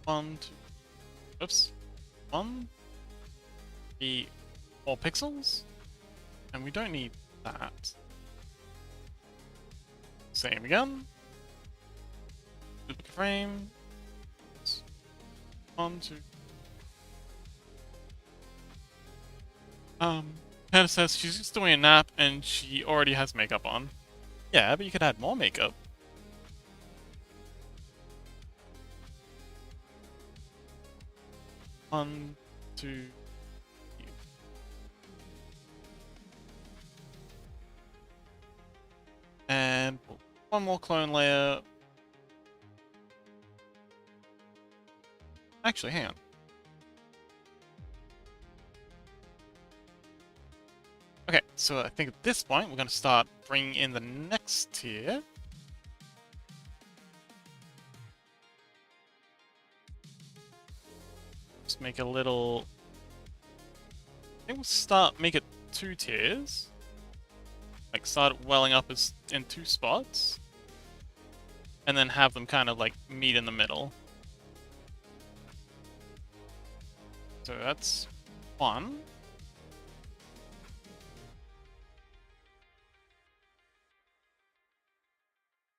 1, 2. Oops. 1, 3, 4 pixels, and we don't need that. same again. Duplicate frame. 1, 2. Hannah says she's just doing a nap and she already has makeup on. Yeah, but you could add more makeup. One, two. And one more clone layer. Actually, hang on. Okay, so I think at this point we're going to start bringing in the next tier. Just make a little... I think we'll make it 2 tiers. Like, start it welling up as in 2 spots. And then have them kind of like meet in the middle. So that's 1.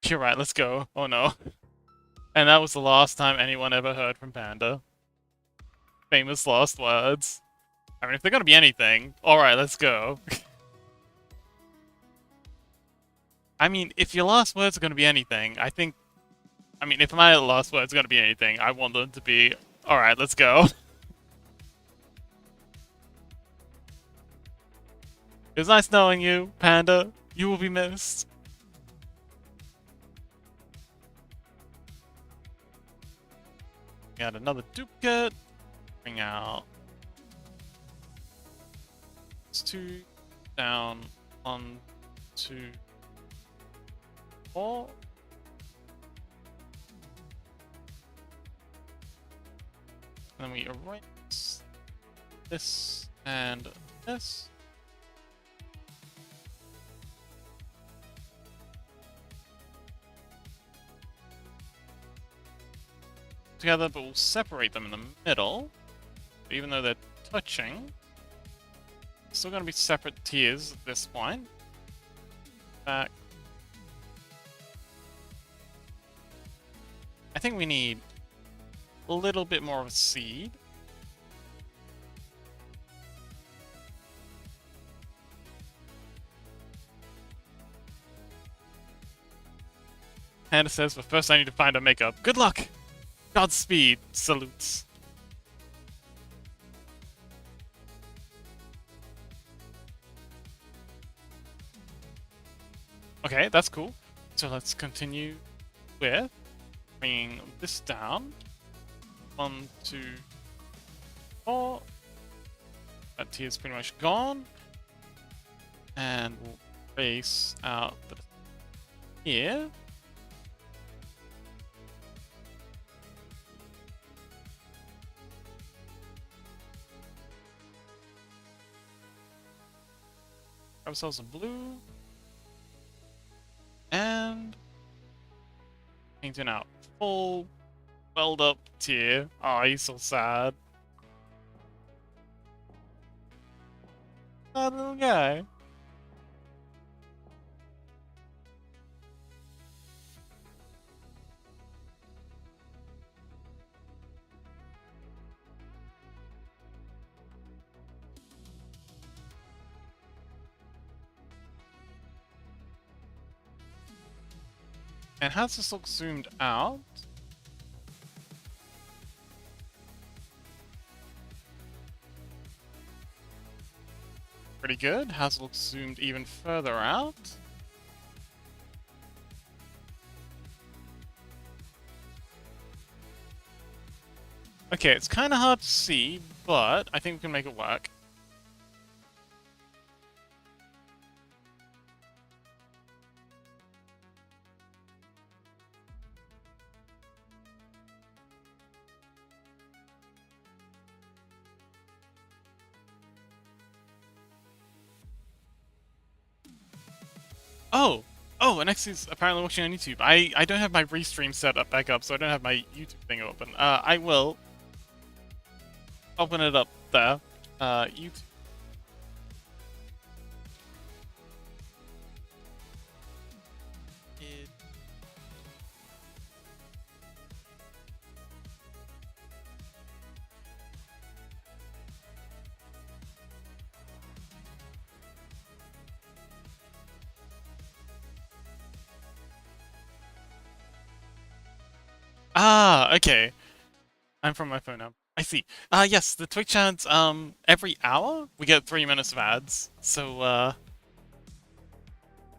You're right, let's go. Oh no. And that was the last time anyone ever heard from Panda. Famous last words. I mean, if they're gonna be anything, alright, let's go. I mean, if your last words are gonna be anything, I mean, if my last words are gonna be anything, I want them to be, alright, let's go. It was nice knowing you, Panda. You will be missed. Got another duplicate. Bring out. It's 2 down. 1, 2, 4. And then we erase this and this. Together, but we'll separate them in the middle. Even though they're touching, still going to be separate tiers at this point. Back. I think we need a little bit more of a seed. Hannah says, but first I need to find her makeup. Good luck! Godspeed, salutes. Okay, that's cool. So let's continue with bringing this down. 1, 2, 4. That tier is pretty much gone. And we'll base out the here. Grab ourselves a blue. And painting out full weld up tier. Oh, he's so sad. That little guy. And how does this look zoomed out? Pretty good. How's it look zoomed even further out? Okay, it's kind of hard to see, but I think we can make it work. Oh, and X is apparently watching on YouTube. I don't have my restream set up back up, so I don't have my YouTube thing open. I will open it up there. YouTube. Ah, okay. I'm from my phone now. I see. Yes, the Twitch ads, every hour we get 3 minutes of ads. So,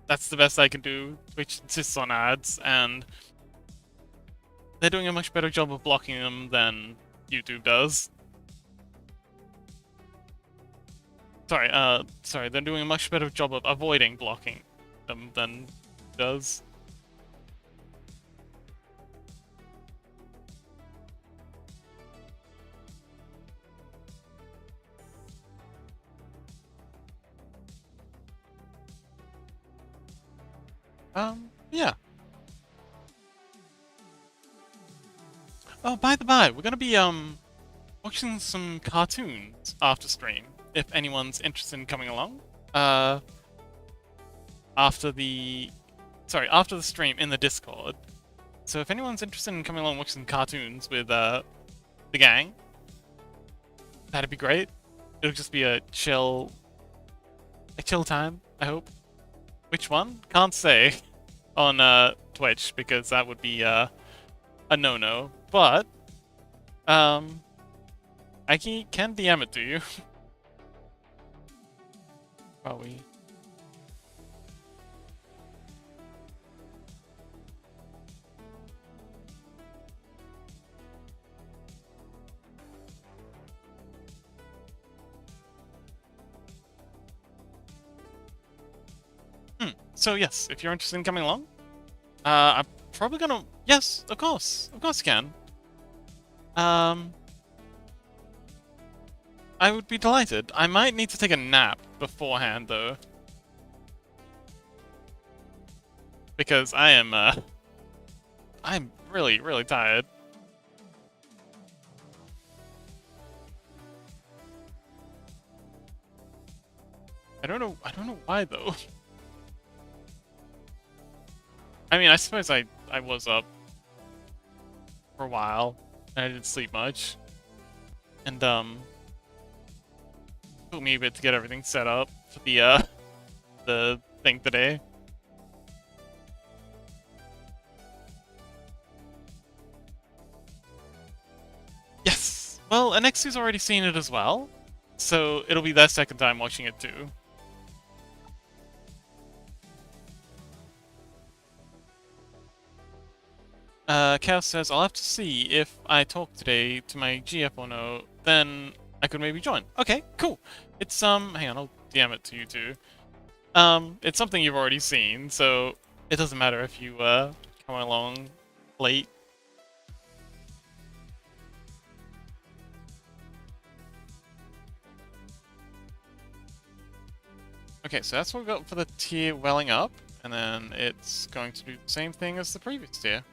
that's the best I can do. Twitch insists on ads, and they're doing a much better job of blocking them than YouTube does. Sorry, they're doing a much better job of avoiding blocking them than does. Yeah. Oh, by the by, we're gonna be, watching some cartoons after stream, if anyone's interested in coming along. After the... after the stream in the Discord. So if anyone's interested in coming along watching some cartoons with, the gang, that'd be great. It'll just be a chill time, I hope. Which one? Can't say on, Twitch, because that would be, a no-no. But, I can DM it to you. While we... So yes, if you're interested in coming along, I'm probably gonna... Yes, of course you can. I would be delighted. I might need to take a nap beforehand, though. Because I'm really, really tired. I don't know why, though. I mean, I suppose I was up for a while, and I didn't sleep much. And, took me a bit to get everything set up for the thing today. Yes! Well, Anexu's already seen it as well, so it'll be their second time watching it too. Chaos says, I'll have to see if I talk today to my GF or no, then I could maybe join. Okay, cool. It's, hang on, I'll DM it to you too. It's something you've already seen, so it doesn't matter if you, come along late. Okay, so that's what we got for the tier welling up, and then it's going to do the same thing as the previous tier.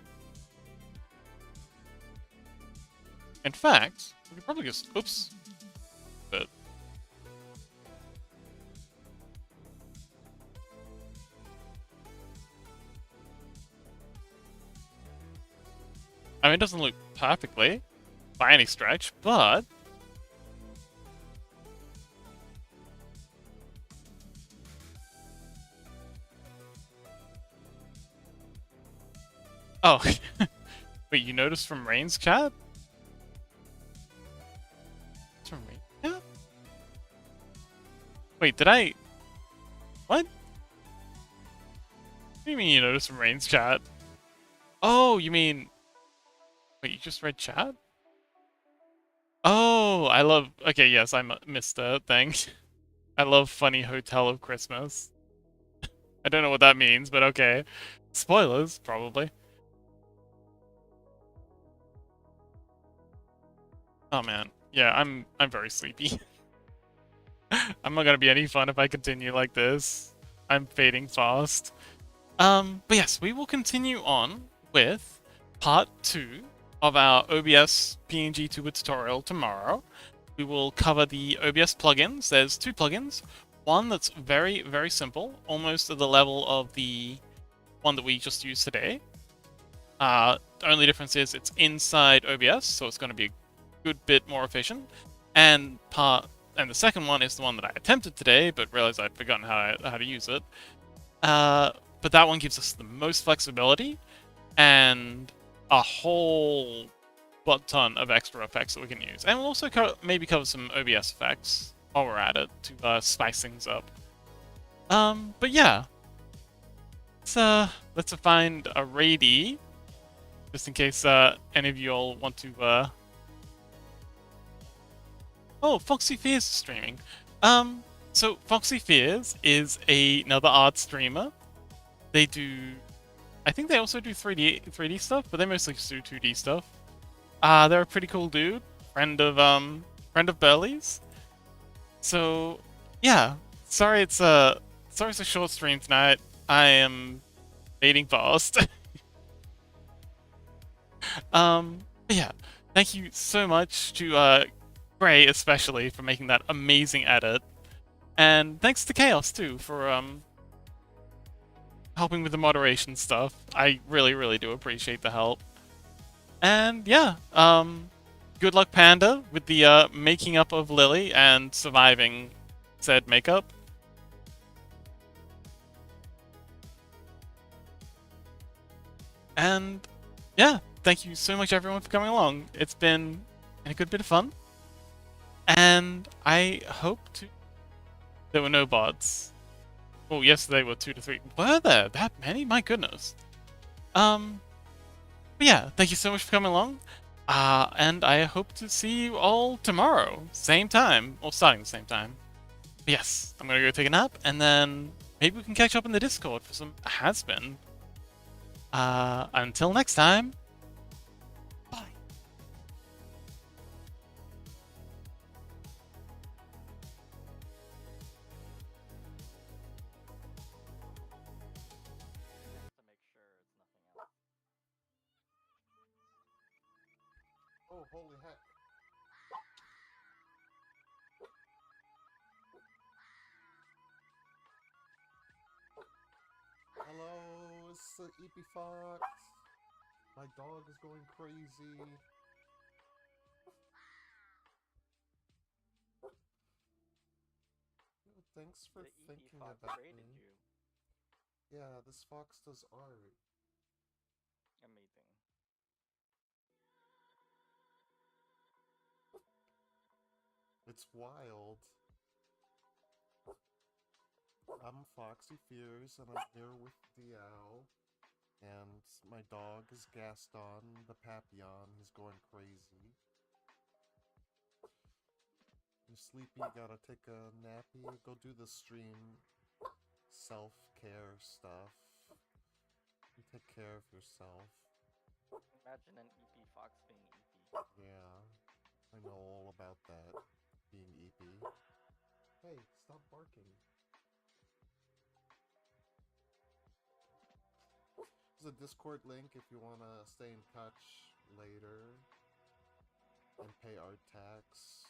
In fact, we could probably just... Oops. But... I mean, it doesn't look perfectly, by any stretch, but... Oh. Wait, you noticed from Rain's chat? From Rain? Yeah. Wait, did I... What? What do you mean you noticed from Rain's chat? Oh, you mean... Wait, you just read chat? Oh, I love... Okay, yes, I missed a thing. I love funny Hotel of Christmas. I don't know what that means, but okay. Spoilers, probably. Oh man, yeah, I'm very sleepy. I'm not gonna be any fun if I continue like this. I'm fading fast. But yes, we will continue on with part 2 of our OBS pngtuber tutorial tomorrow. We will cover the OBS plugins. There's 2 plugins. One that's very, very simple, almost at the level of the one that we just used today. The only difference is it's inside OBS, so it's going to be a good bit more efficient. And the second one is the one that I attempted today, but realized I'd forgotten how to use it. But that one gives us the most flexibility, and a whole butt ton of extra effects that we can use. And we'll also maybe cover some OBS effects while we're at it to spice things up. But yeah, let's find a raidie, just in case any of you all want to. Oh, Foxy Fears is streaming. So Foxy Fears is another art streamer. They do, I think they also do 3D stuff, but they mostly just do 2D stuff. They're a pretty cool dude, friend of Burley's. So yeah, sorry it's a short stream tonight. I am fading fast. But yeah, thank you so much to Gray especially for making that amazing edit, and thanks to Chaos too for helping with the moderation stuff. I really do appreciate the help. And yeah, good luck Panda with the making up of Lily and surviving said makeup. And yeah, thank you so much everyone for coming along. It's been a good bit of fun. And I hope to... There were no bots. Well, yesterday were 2 to 3. Were there that many? My goodness. But yeah, thank you so much for coming along. And I hope to see you all tomorrow. Same time. Or starting the same time. But yes, I'm gonna go take a nap, and then maybe we can catch up in the Discord for some has-been. Until next time. Bye. Oh, holy heck. Hello, it's the EP Fox. My dog is going crazy. Thanks for thinking about me. Yeah, this fox does art. Amazing. It's wild. I'm Foxy Fears, and I'm here with DL. And my dog is Gaston, the Papillon. He's going crazy. You're sleepy, gotta take a nappy. Go do the stream self-care stuff. You take care of yourself. Imagine an EP Fox being EP. Yeah, I know all about that, being EP. Hey, stop barking. There's a Discord link if you want to stay in touch later and pay art tax.